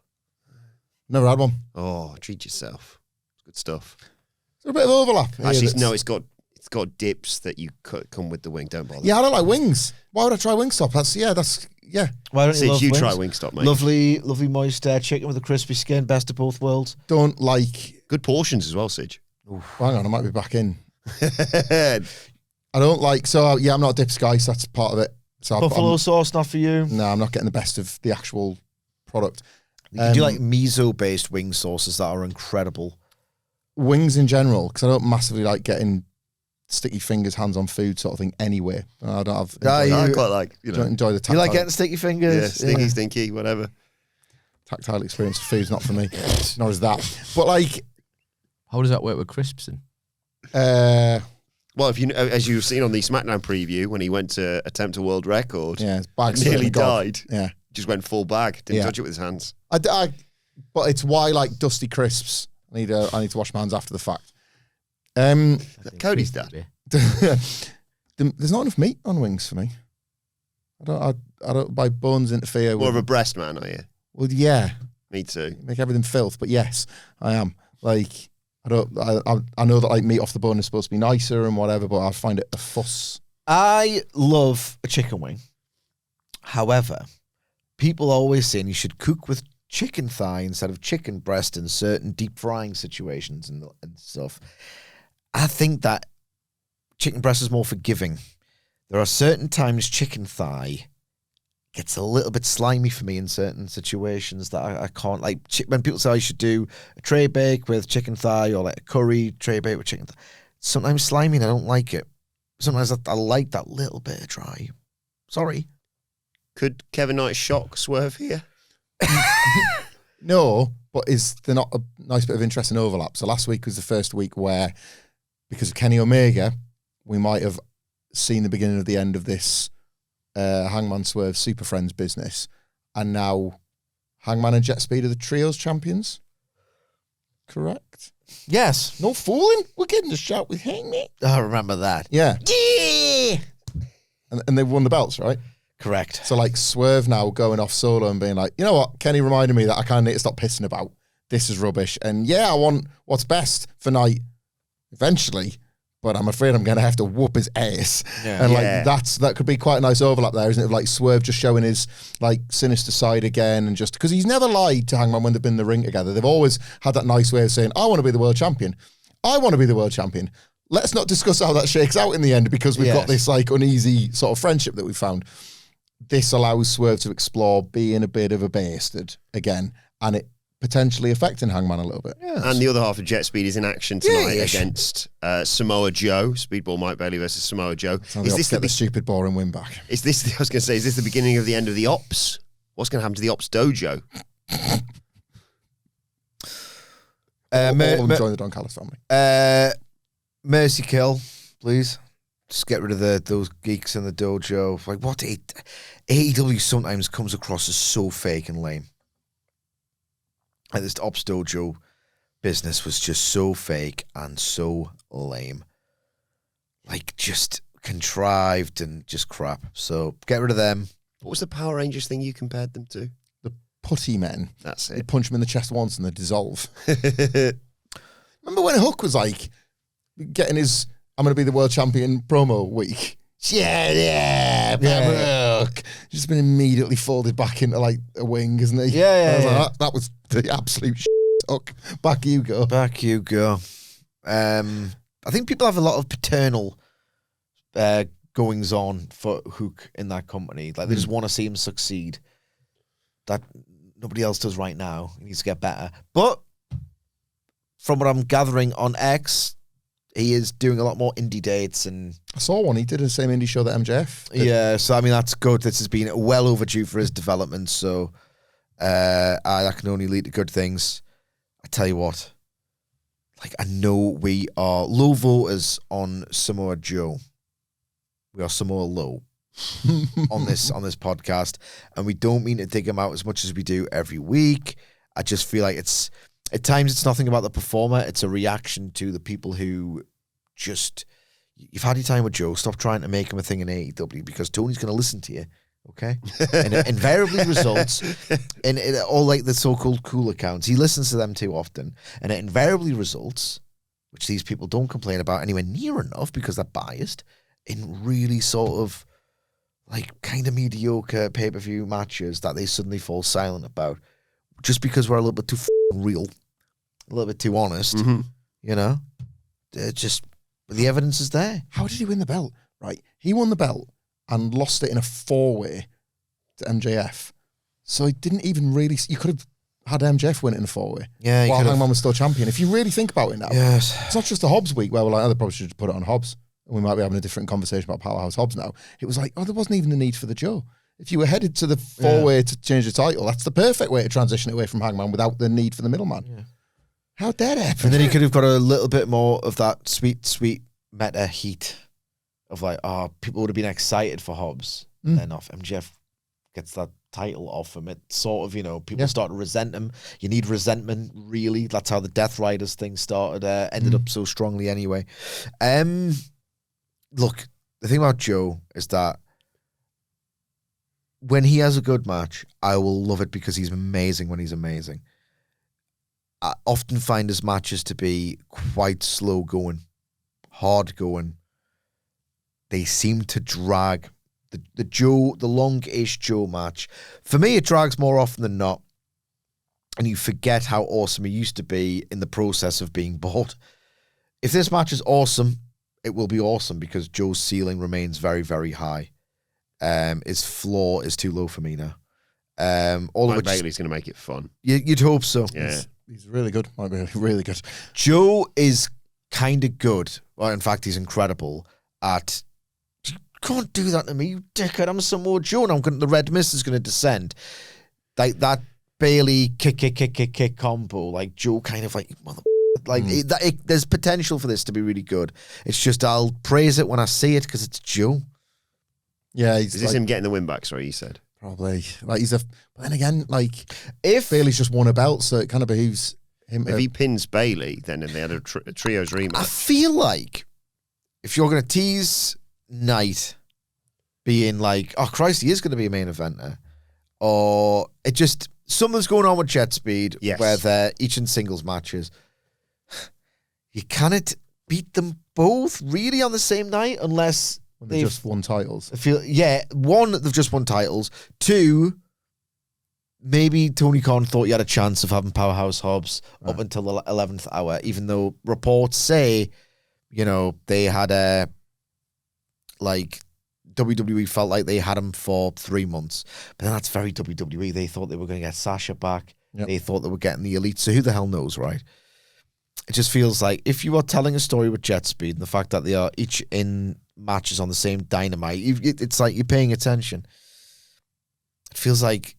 Never had one. Oh, treat yourself. It's good stuff. There's a bit of overlap. Actually, no, it's got dips that you come with the wing. Don't bother. Yeah, I don't like wings. Why would I try Wingstop? Yeah. Why don't Sid, you try Wingstop, mate. Lovely moist chicken with a crispy skin. Best of both worlds. Don't like... Good portions as well, Sid. Hang on, I might be back in. I don't like... So, yeah, I'm not a dips guy, so that's part of it. So Buffalo sauce, not for you? No, I'm not getting the best of the actual product. You do like miso-based wing sauces that are incredible. Wings in general, because I don't massively like getting sticky fingers, hands on food sort of thing anyway. I don't have... I quite like, don't enjoy the tactile... You like getting sticky fingers? Yeah, stinky, whatever. Tactile experience of food's not for me. Nor is that. But like... How does that work with crisps then? Well, if you, as you've seen on the SmackDown preview, when he went to attempt a world record, his bag nearly died. Yeah, just went full bag. Didn't touch it with his hands. But it's why like dusty crisps. I need to wash my hands after the fact. Cody's dad. There's not enough meat on wings for me. I don't buy bones interfere with... More of a breast man, are you? Well, yeah. Me too. Make everything filth, but yes, I am. Like, I know that like meat off the bone is supposed to be nicer and whatever, but I find it a fuss. I love a chicken wing. However, people always saying you should cook with chicken thigh instead of chicken breast in certain deep frying situations and stuff. I think that chicken breast is more forgiving. There are certain times chicken thigh gets a little bit slimy for me in certain situations that I can't, like when people say I should do a tray bake with chicken thigh or like a curry tray bake with chicken thigh. Sometimes slimy and I don't like it. Sometimes I like that little bit of dry. Sorry. Could Kevin Knight shock Swerve here? No, but is there not a nice bit of interest in overlap? So last week was the first week where, because of Kenny Omega, we might have seen the beginning of the end of this Hangman Swerve Super Friends business, and now Hangman and Jet Speed are the trios champions. Correct? Yes. No fooling. We're getting the shot with Hangman. I remember that. Yeah. Yeah. And they've won the belts, right? Correct. So like Swerve now going off solo and being like, you know what? Kenny reminded me that I kind of need to stop pissing about. This is rubbish. And yeah, I want what's best for Knight eventually. but I'm afraid I'm going to have to whoop his ass. Yeah. And that could be quite a nice overlap there, isn't it? Of like Swerve just showing his like sinister side again, and just because he's never lied to Hangman when they've been in the ring together. They've always had that nice way of saying, I want to be the world champion. I want to be the world champion. Let's not discuss how that shakes out in the end, because we've got this like uneasy sort of friendship that we've found. This allows Swerve to explore being a bit of a bastard again, and it potentially affecting Hangman a little bit. Yes. And the other half of Jet Speed is in action tonight against Samoa Joe. Speedball Mike Bailey versus Samoa Joe. Is this the stupid boring win back? Is this? I was going to say, is this the beginning of the end of the Ops? What's going to happen to the Ops dojo? All of them join the Don Callis family. Mercy kill, please. Just get rid of those geeks in the dojo. Like, what? AEW sometimes comes across as so fake and lame. Like, this Ops Dojo business was just so fake and so lame. Like, just contrived and just crap. So, get rid of them. What was the Power Rangers thing you compared them to? The Putty Men. That's They it. punch them in the chest once and they dissolve. Remember when Hook was like, getting his, I'm going to be the world champion promo week? Yeah. Hook. Just been immediately folded back into like a wing, isn't he? Yeah. That was the absolute shit. Hook. Back you go. I think people have a lot of paternal goings on for Hook in that company. Like, they just want to see him succeed. That nobody else does right now. He needs to get better. But from what I'm gathering on X, he is doing a lot more indie dates, and I saw one. He did the same indie show that MJF did. Yeah, so I mean, that's good. This has been well overdue for his development, so that can only lead to good things. I tell you what, like, I know we are low voters on Samoa Joe. We are Samoa low on this podcast, and we don't mean to dig him out as much as we do every week. I just feel like at times it's nothing about the performer. It's a reaction to the people who just, you've had your time with Joe. Stop trying to make him a thing in AEW, because Tony's going to listen to you, okay? And it invariably results in all like the so-called cool accounts. He listens to them too often, and it invariably results, which these people don't complain about anywhere near enough because they're biased, in really sort of like kind of mediocre pay-per-view matches that they suddenly fall silent about, just because we're a little bit too real, a little bit too honest, you know? The evidence is there. How did he win the belt? Right. He won the belt and lost it in a 4-way to MJF. So he didn't even really, you could have had MJF win it in a 4-way. Yeah, while Hangman was still champion. If you really think about it now, yes. It's not just the Hobbs week where we're like, oh, they probably should put it on Hobbs. And we might be having a different conversation about Powerhouse Hobbs now. It was like, oh, there wasn't even the need for the Joe. If you were headed to the 4-way to change the title, that's the perfect way to transition away from Hangman without the need for the middleman. Yeah. How'd that happen? And then he could have got a little bit more of that sweet, sweet meta heat of like, oh, people would have been excited for Hobbs. Then off MJF gets that title off him. It sort of, people start to resent him. You need resentment, really. That's how the Death Riders thing started. Ended up so strongly anyway. Look, the thing about Joe is that when he has a good match, I will love it because he's amazing when he's amazing. I often find his matches to be quite slow going, hard going. They seem to drag. The long-ish Joe match, for me, it drags more often than not. And you forget how awesome he used to be in the process of being bought. If this match is awesome, it will be awesome because Joe's ceiling remains very, very high. His floor is too low for me now. All of which Bailey's going to make it fun. You'd hope so. Yeah. He's really good. Might be really good. Joe is kind of good. Well, in fact, he's incredible at, you can't do that to me, you dickhead. I'm Samoa Joe and the Red Mist is going to descend. Like that Bailey kick combo. Like Joe kind of like, there's potential for this to be really good. It's just, I'll praise it when I see it because it's Joe. Yeah. Is this him getting the win back? Sorry, you said. Probably. Like but then again, like, if Bailey's just won a belt, so it kind of behooves him. If he pins Bailey, then they had a trios rematch. I feel like if you're going to tease Knight being like, oh Christ, he is going to be a main eventer, or it just, something's going on with Jet Speed, where they're each in singles matches. You cannot beat them both really on the same night, unless When they just won titles. One, they've just won titles. Two, maybe Tony Khan thought he had a chance of having Powerhouse Hobbs up until the 11th hour, even though reports say, they had WWE felt like they had him for 3 months. But then that's very WWE. They thought they were going to get Sasha back. Yep. They thought they were getting the Elite. So who the hell knows, right? It just feels like if you are telling a story with Jet Speed and the fact that they are each in matches on the same Dynamite, it's like you're paying attention. It feels like,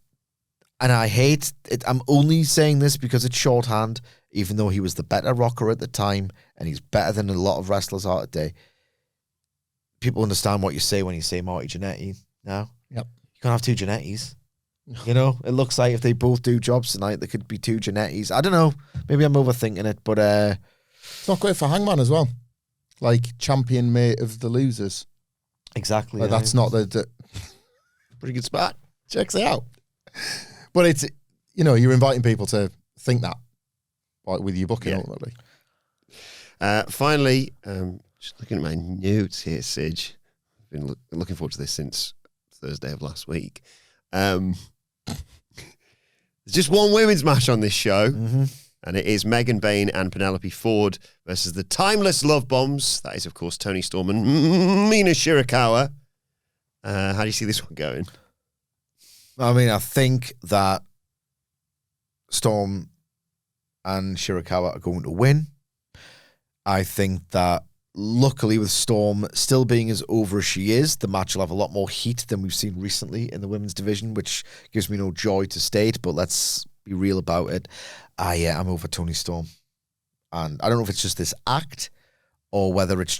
and I hate it, I'm only saying this because it's shorthand, even though he was the better rocker at the time, and he's better than a lot of wrestlers are today. People understand what you say when you say Marty Jannetty now. Yep. You can't have two Jannettis. It looks like if they both do jobs tonight, there could be two Jannettis. I don't know. Maybe I'm overthinking it, but it's not great for Hangman as well. Like champion mate of the losers. Exactly. That's not the pretty good spot. Checks it out. But it's, you're inviting people to think that, like with your booking ultimately. Finally, just looking at my notes here, Sidge. I've been looking forward to this since Thursday of last week. There's just one women's match on this show, and it is Megan Bayne and Penelope Ford versus the Timeless Love Bombs. That is, of course, Toni Storm and Mina Shirakawa. How do you see this one going? I mean, I think that Storm and Shirakawa are going to win. I think that luckily with Storm still being as over as she is, the match will have a lot more heat than we've seen recently in the women's division, which gives me no joy to state, but let's be real about it. I'm over Toni Storm. And I don't know if it's just this act or whether it's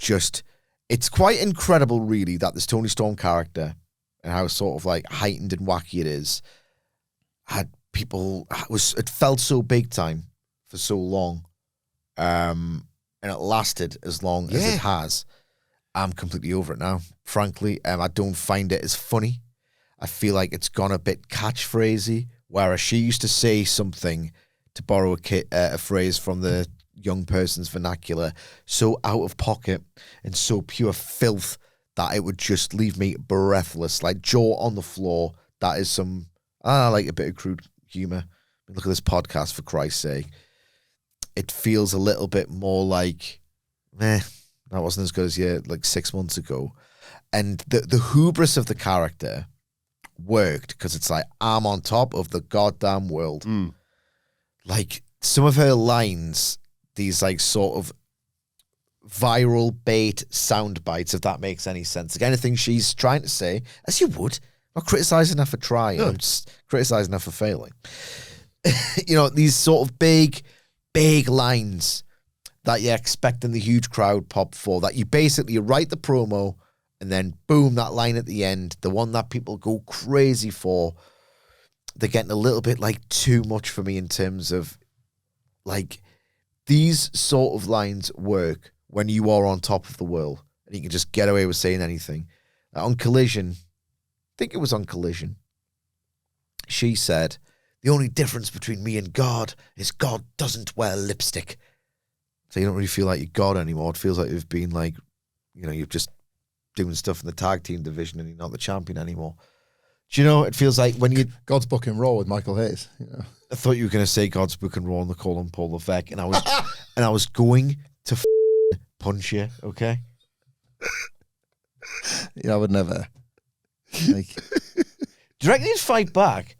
quite incredible really that this Toni Storm character and how sort of like heightened and wacky it is, it felt so big time for so long. And it lasted as long as it has. I'm completely over it now, frankly. I don't find it as funny. I feel like it's gone a bit catchphrasey, whereas she used to say something, to borrow a phrase from the young person's vernacular, so out of pocket and so pure filth that it would just leave me breathless, like jaw on the floor. That is like a bit of crude humor. Look at this podcast, for Christ's sake. It feels a little bit more like, that wasn't as good as like 6 months ago. And the hubris of the character worked because it's like, I'm on top of the goddamn world. Like some of her lines, these like sort of viral bait sound bites, if that makes any sense. Like anything she's trying to say, as you would, I'm not criticizing her for trying, I'm just criticizing her for failing. These sort of big lines that you're expecting the huge crowd pop for, that you basically write the promo and then boom, that line at the end, the one that people go crazy for. They're getting a little bit like too much for me in terms of like these sort of lines work when you are on top of the world and you can just get away with saying anything. On Collision, I think it was on Collision, she said, the only difference between me and God is God doesn't wear lipstick. So you don't really feel like you're God anymore. It feels like you've been like, you're just doing stuff in the tag team division and you're not the champion anymore. Do you know, it feels like when you... God's booking Raw with Michael Hayes. I thought you were going to say God's booking Raw and they call him Paul Levesque, and I was going to punch you, okay? I would never. Like, do you reckon you'd fight back?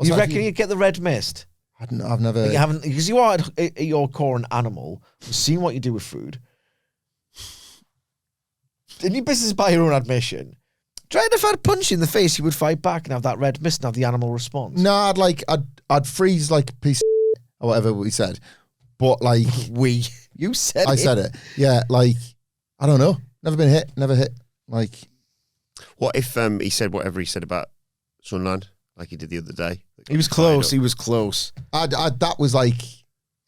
You reckon you'd get the red mist? I've never... Like you haven't, because you are at your core an animal. We've seen what you do with food. In your business by your own admission, try if I'd punch you in the face, you would fight back and have that red mist and have the animal response. No, I'd freeze like a piece of or whatever we said. But like... You said it. I said it. Yeah, like, I don't know. Never been hit. Never hit. Like... What if he said whatever he said about Sunland, like he did the other day? He was close. He was close. That was like...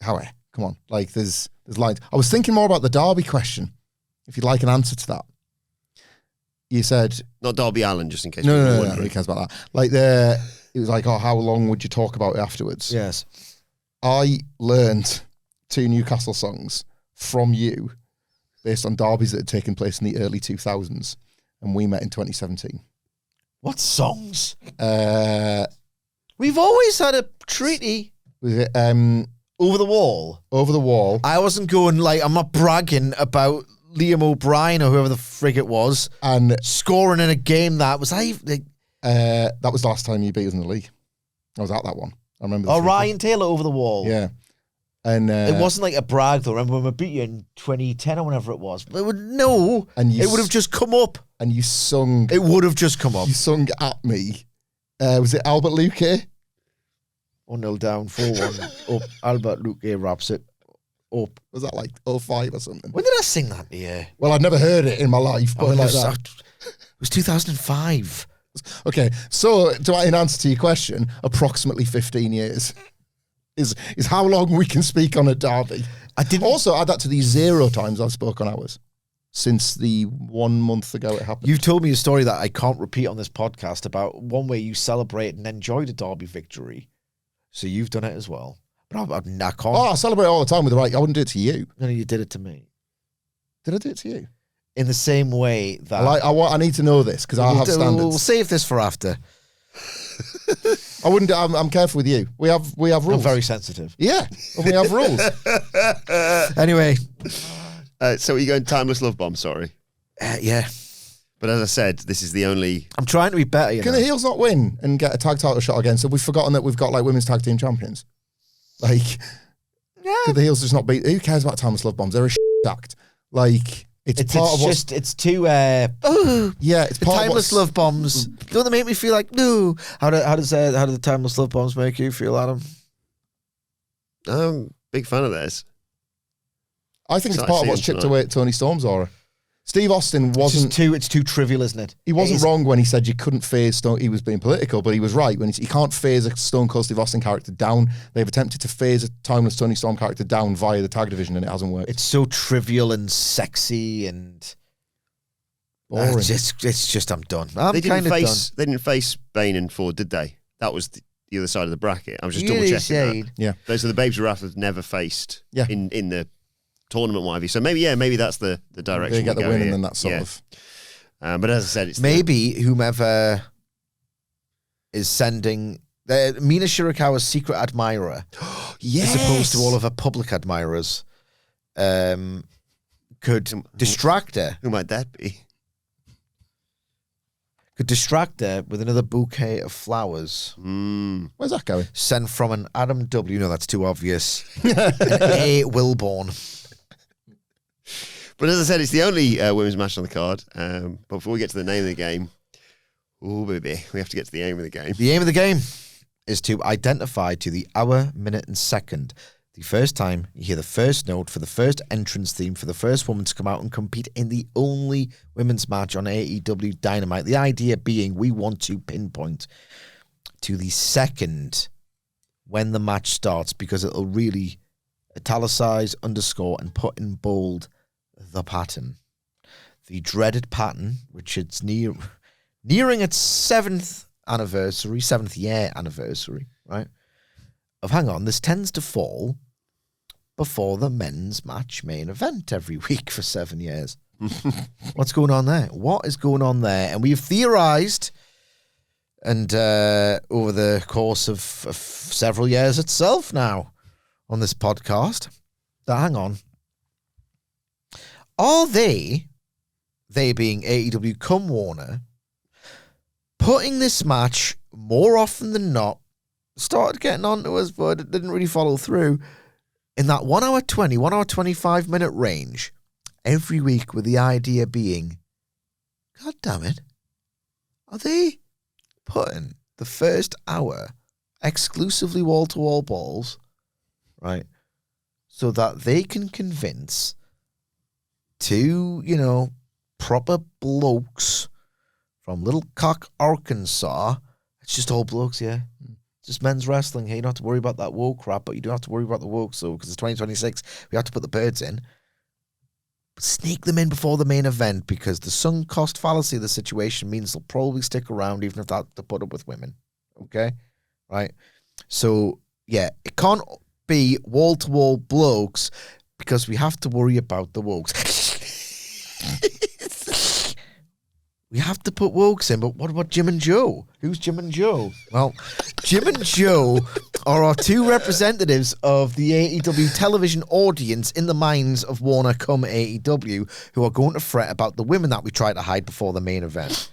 Howie, come on. Like, there's lines. I was thinking more about the Derby question, if you'd like an answer to that. You said... Not Darby Allin, just in case. No, who cares about that? Like, it was like, how long would you talk about it afterwards? Yes. I learned 2 Newcastle songs from you based on derbies that had taken place in the early 2000s, and we met in 2017. What songs? We've always had a treaty. Was it Over the Wall? Over the Wall. I wasn't going, like, I'm not bragging about Liam O'Brien or whoever the frig it was and scoring in a game that was... that was the last time you beat us in the league. I was at that one. I remember. Ryan Taylor Over the Wall. Yeah. And it wasn't like a brag, though. Remember when we beat you in 2010 or whenever it was? It would have just come up. And you sung... It would have just come up. You sung at me. Was it Albert Luque? 1-0 down, 4-1 up. Albert Luque wraps it up. Was that like 05 or something? When did I sing that to you? Well, I'd never heard it in my life, but like that. It was 2005. Okay, so in answer to your question, approximately 15 years is how long we can speak on a derby. I didn't also add that to the 0 times I've spoken on ours since the 1 month ago it happened. You've told me a story that I can't repeat on this podcast about one way you celebrate and enjoyed a derby victory. So you've done it as well. But I can't. Oh, I celebrate all the time with the right. I wouldn't do it to you. No, you did it to me. Did I do it to you? In the same way that... I need to know this because I have standards. We'll save this for after. I wouldn't. I'm careful with you. We have rules. I'm very sensitive. Yeah, we have rules. Anyway. So you're going Timeless Love Bomb, sorry. Yeah. But as I said, this is the only... I'm trying to be better, Can the heels not win and get a tag title shot again? So we've forgotten that we've got like women's tag team champions. Like, could the heels just not beat... Who cares about Timeless Love Bombs? They're a act. Like... It's part of just, it's too, yeah, it's the part Timeless of Love Bombs. Don't they make me feel like, no? How do the Timeless Love Bombs make you feel, Adam? I'm big fan of theirs. I think it's part of what's chipped away at Toni Storm's aura. Steve Austin wasn't... It's too trivial, isn't it? He wasn't wrong when he said you couldn't phase Stone... He was being political, but he was right. When he can't phase a Stone Cold Steve Austin character down. They've attempted to phase a Timeless Toni Storm character down via the tag division, and it hasn't worked. It's so trivial and sexy and... boring. It's just, I'm done. They didn't face Bayne and Ford, did they? That was the other side of the bracket. I was just double-checking that. Yeah. Those are the Babes of Wrath have never faced in the... tournament, what have you? So maybe that's the direction. They get the win, and then that's sort of. But as I said, it's maybe whomever is sending Mina Shirakawa's secret admirer, yes, as opposed to all of her public admirers, could distract her. Who might that be? Could distract her with another bouquet of flowers. Where's that going? Sent from an Adam W. No, that's too obvious. An A. Wilbourn. But as I said, it's the only women's match on the card. But before we get to the name of the game, oh baby, we have to get to the aim of the game. The aim of the game is to identify to the hour, minute, and second the first time you hear the first note for the first entrance theme for the first woman to come out and compete in the only women's match on AEW Dynamite. The idea being we want to pinpoint to the second when the match starts because it'll really italicize, underscore, and put in bold the pattern. The dreaded pattern, which it's nearing its 7th year anniversary, right? Hang on, this tends to fall before the men's match main event every week for 7 years. What's going on there? What is going on there? And we've theorized, and over the course of several years itself now on this podcast, that hang on, are they being AEW cum Warner, putting this match more often than not, started getting onto us, but it didn't really follow through, in that 1 hour 20, 1 hour 25 minute range every week, with the idea being, God damn it, are they putting the first hour exclusively wall-to-wall balls, right, so that they can convince two, proper blokes from Little Cock, Arkansas. It's just all blokes, yeah. Just men's wrestling here. You don't have to worry about that woke crap, but you do have to worry about the woke, so because it's 2026, we have to put the birds in. But sneak them in before the main event, because the sunk cost fallacy of the situation means they'll probably stick around even if they have to put up with women. Okay? Right? So, yeah, it can't be wall-to-wall blokes because we have to worry about the wokes. We have to put Wokes in, but what about Jim and Joe? Who's Jim and Joe? Well, Jim and Joe are our two representatives of the AEW television audience in the minds of Warner come AEW, who are going to fret about the women that we try to hide before the main event.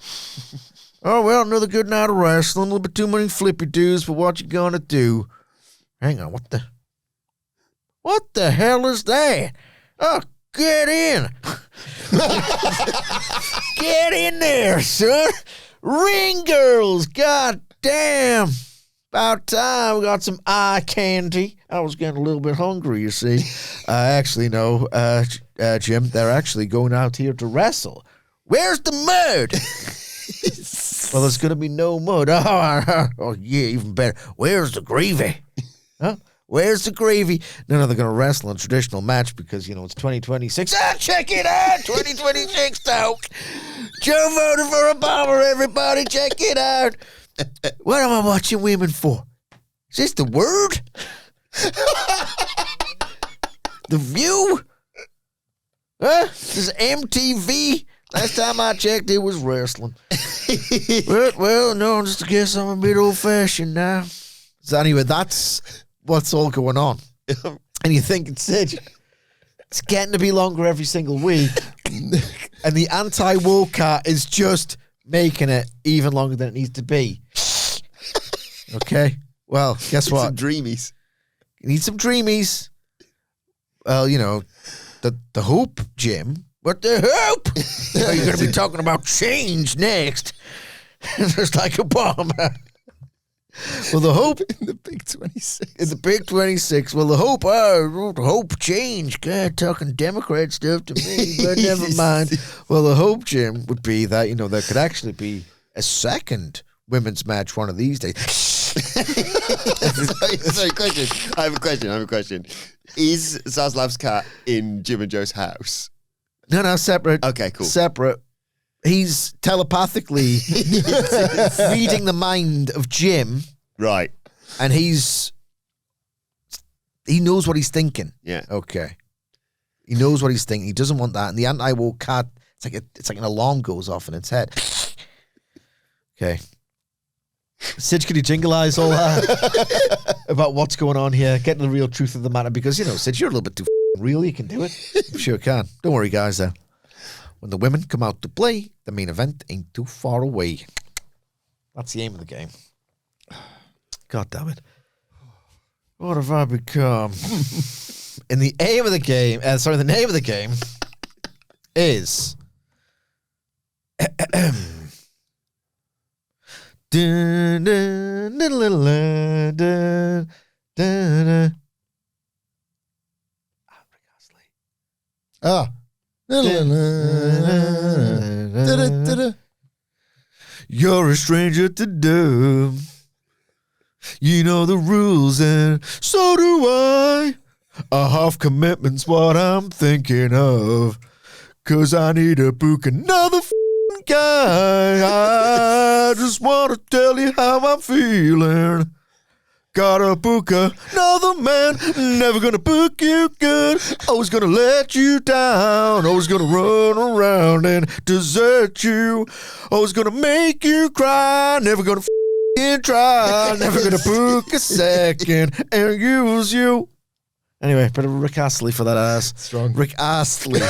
Oh, well, another good night of wrestling, a little bit too many flippy doos, but what you gonna do? Hang on, what the hell is that? Oh, get in. Get in there, son. Ring girls, god damn. About time we got some eye candy. I was getting a little bit hungry, you see. Actually, no, Jim, they're actually going out here to wrestle. Where's the mud? Well, there's going to be no mud. Oh, yeah, even better. Where's the gravy? Huh? Where's the gravy? No, they're going to wrestle in a traditional match because, it's 2026. Check it out! 2026, Toke! Joe voted for a bomber, everybody. Check it out. What am I watching women for? Is this the Word? The View? Huh? This is MTV? Last time I checked, it was wrestling. well, no, just I guess I'm a bit old-fashioned now. So anyway, that's what's all going on. And you think it's getting to be longer every single week. And the anti-woke cat is just making it even longer than it needs to be. Okay? Well, guess what? Some dreamies. You need some dreamies. Well, the Hope, Jim. What the hope? Are you going to be talking about change next? Just like a bomb. Well, the Hope In the Big 26. in the Big 26. Well, the Hope change. God, talking Democrat stuff to me, but never mind. Well, the Hope, Jim, would be that, there could actually be a second women's match one of these days. Sorry, question. I have a question. Is Zaslav's cat in Jim and Joe's house? No, separate. Okay, cool. Separate. He's telepathically reading the mind of Jim. Right. And he knows what he's thinking. Yeah. Okay. He knows what he's thinking. He doesn't want that. And the anti-woke cat, it's like an alarm goes off in its head. Okay. Sid, can you jingle eyes all about what's going on here? Getting the real truth of the matter. Because, Sid, you're a little bit too real. You can do it. You sure can. Don't worry, guys. When the women come out to play, the main event ain't too far away. That's the aim of the game. God damn it. What have I become? The name of the game is... Ah. You're a stranger to dub. You know the rules, and so do I. A half commitment's what I'm thinking of. 'Cause I need to book another guy. I just want to tell you how I'm feeling. Gotta book another man. Never gonna book you good. Always gonna let you down. Always gonna run around and desert you. Always gonna make you cry. Never gonna try. Never gonna book a second and use you. Anyway, bit of Rick Astley for that ass. Strong. Rick Astley.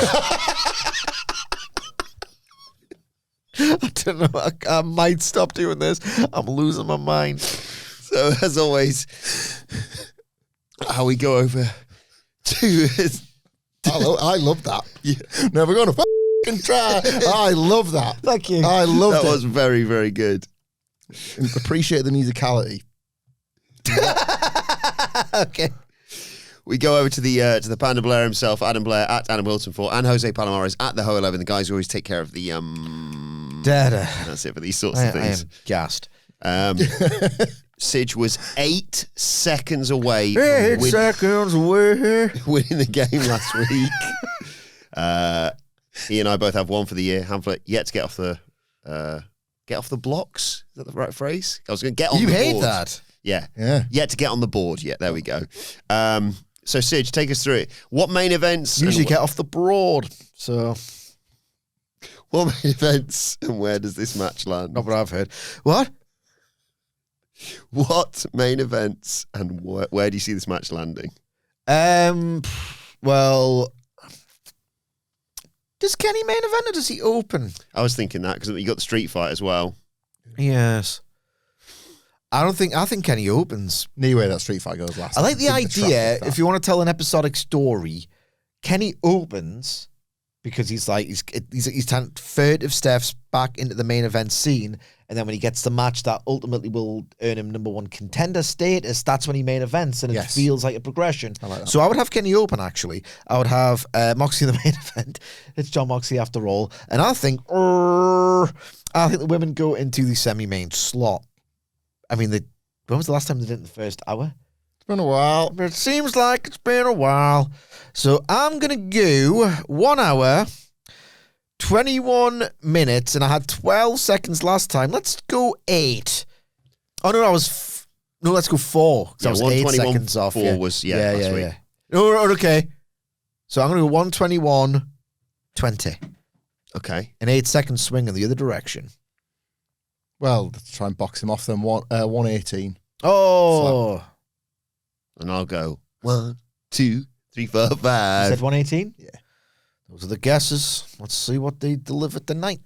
I don't know. I might stop doing this. I'm losing my mind. So, as always, how we go over to... I love that. Yeah. Never gonna fucking try. I love that. Thank you. I love That it. was very, very good. Appreciate the musicality. Okay. We go over to the Panda Blair himself, Adam Blair at Adam Wilson 4, and Jose Palomares at the Ho 11. The guys who always take care of the Dada. That's it for these sorts of I things. am gassed. Sidge was 8 seconds away 8 seconds away. winning the game last week. He and I both have one for the year. Hamflett yet to get off the blocks. Is that the right phrase? I was going to get on the board. You hate that. Yeah. Yeah. Yet to get on the board. Yeah, there we go. So, Sidge, take us through it. What main events? Usually get off the broad. So, What main events and where does this match land? Not what I've heard. What? What main events and where do you see this match landing? Well, does Kenny main event or does he open? I was thinking that because you got the street fight as well. Yes. I think Kenny opens. Anyway, that street fight goes last. I like the idea, if you want to tell an episodic story, Kenny opens because he's trying furtive steps back into the main event scene, and then when he gets the match that ultimately will earn him number one contender status, that's when he main events, and it feels like a progression. I like that. So I would have Kenny open, actually. I would have Moxley in the main event. It's John Moxley after all. And I think the women go into the semi-main slot. I mean, when was the last time they did it in the first hour? It's been a while. It seems like it's been a while. So I'm going to go 1 hour, 21 minutes, and I had 12 seconds last time. Let's go 8. Oh, no, let's go 4. Because I was 8 seconds off. 4 was, last week. Oh, okay. So I'm going to go 121.20. Okay. An 8-second swing in the other direction. Well, let's try and box him off then. 118. Oh. Flat. And I'll go 1, 2, 3, 4, 5. You said 118? Yeah. Those are the guesses. Let's see what they deliver tonight.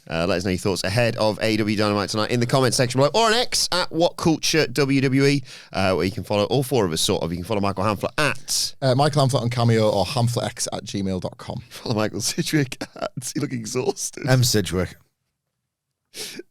Let us know your thoughts ahead of AEW Dynamite tonight in the comment section below, or on X at WhatCulture WWE, where you can follow all 4 of us, sort of. You can follow Michael Hamflett at... Michael Hamflett on Cameo or hamflettx@gmail.com. Follow Michael Sidgwick at... You look exhausted. M. Sidgwick.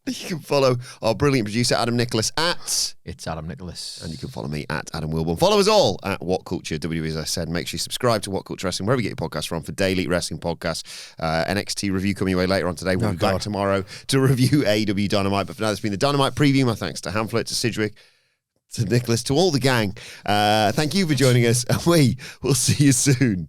You can follow our brilliant producer, Adam Nicholas, at... It's Adam Nicholas. And you can follow me at Adam Wilbourn. Follow us all at WhatCulture WWE, as I said. Make sure you subscribe to WhatCulture Wrestling, wherever you get your podcasts from, for daily wrestling podcasts. NXT review coming your way later on today. We'll be back tomorrow to review AEW Dynamite. But for now, this has been the Dynamite Preview. My thanks to Hamflett, to Sidgwick, to Nicholas, to all the gang. Thank you for joining us, and we will see you soon.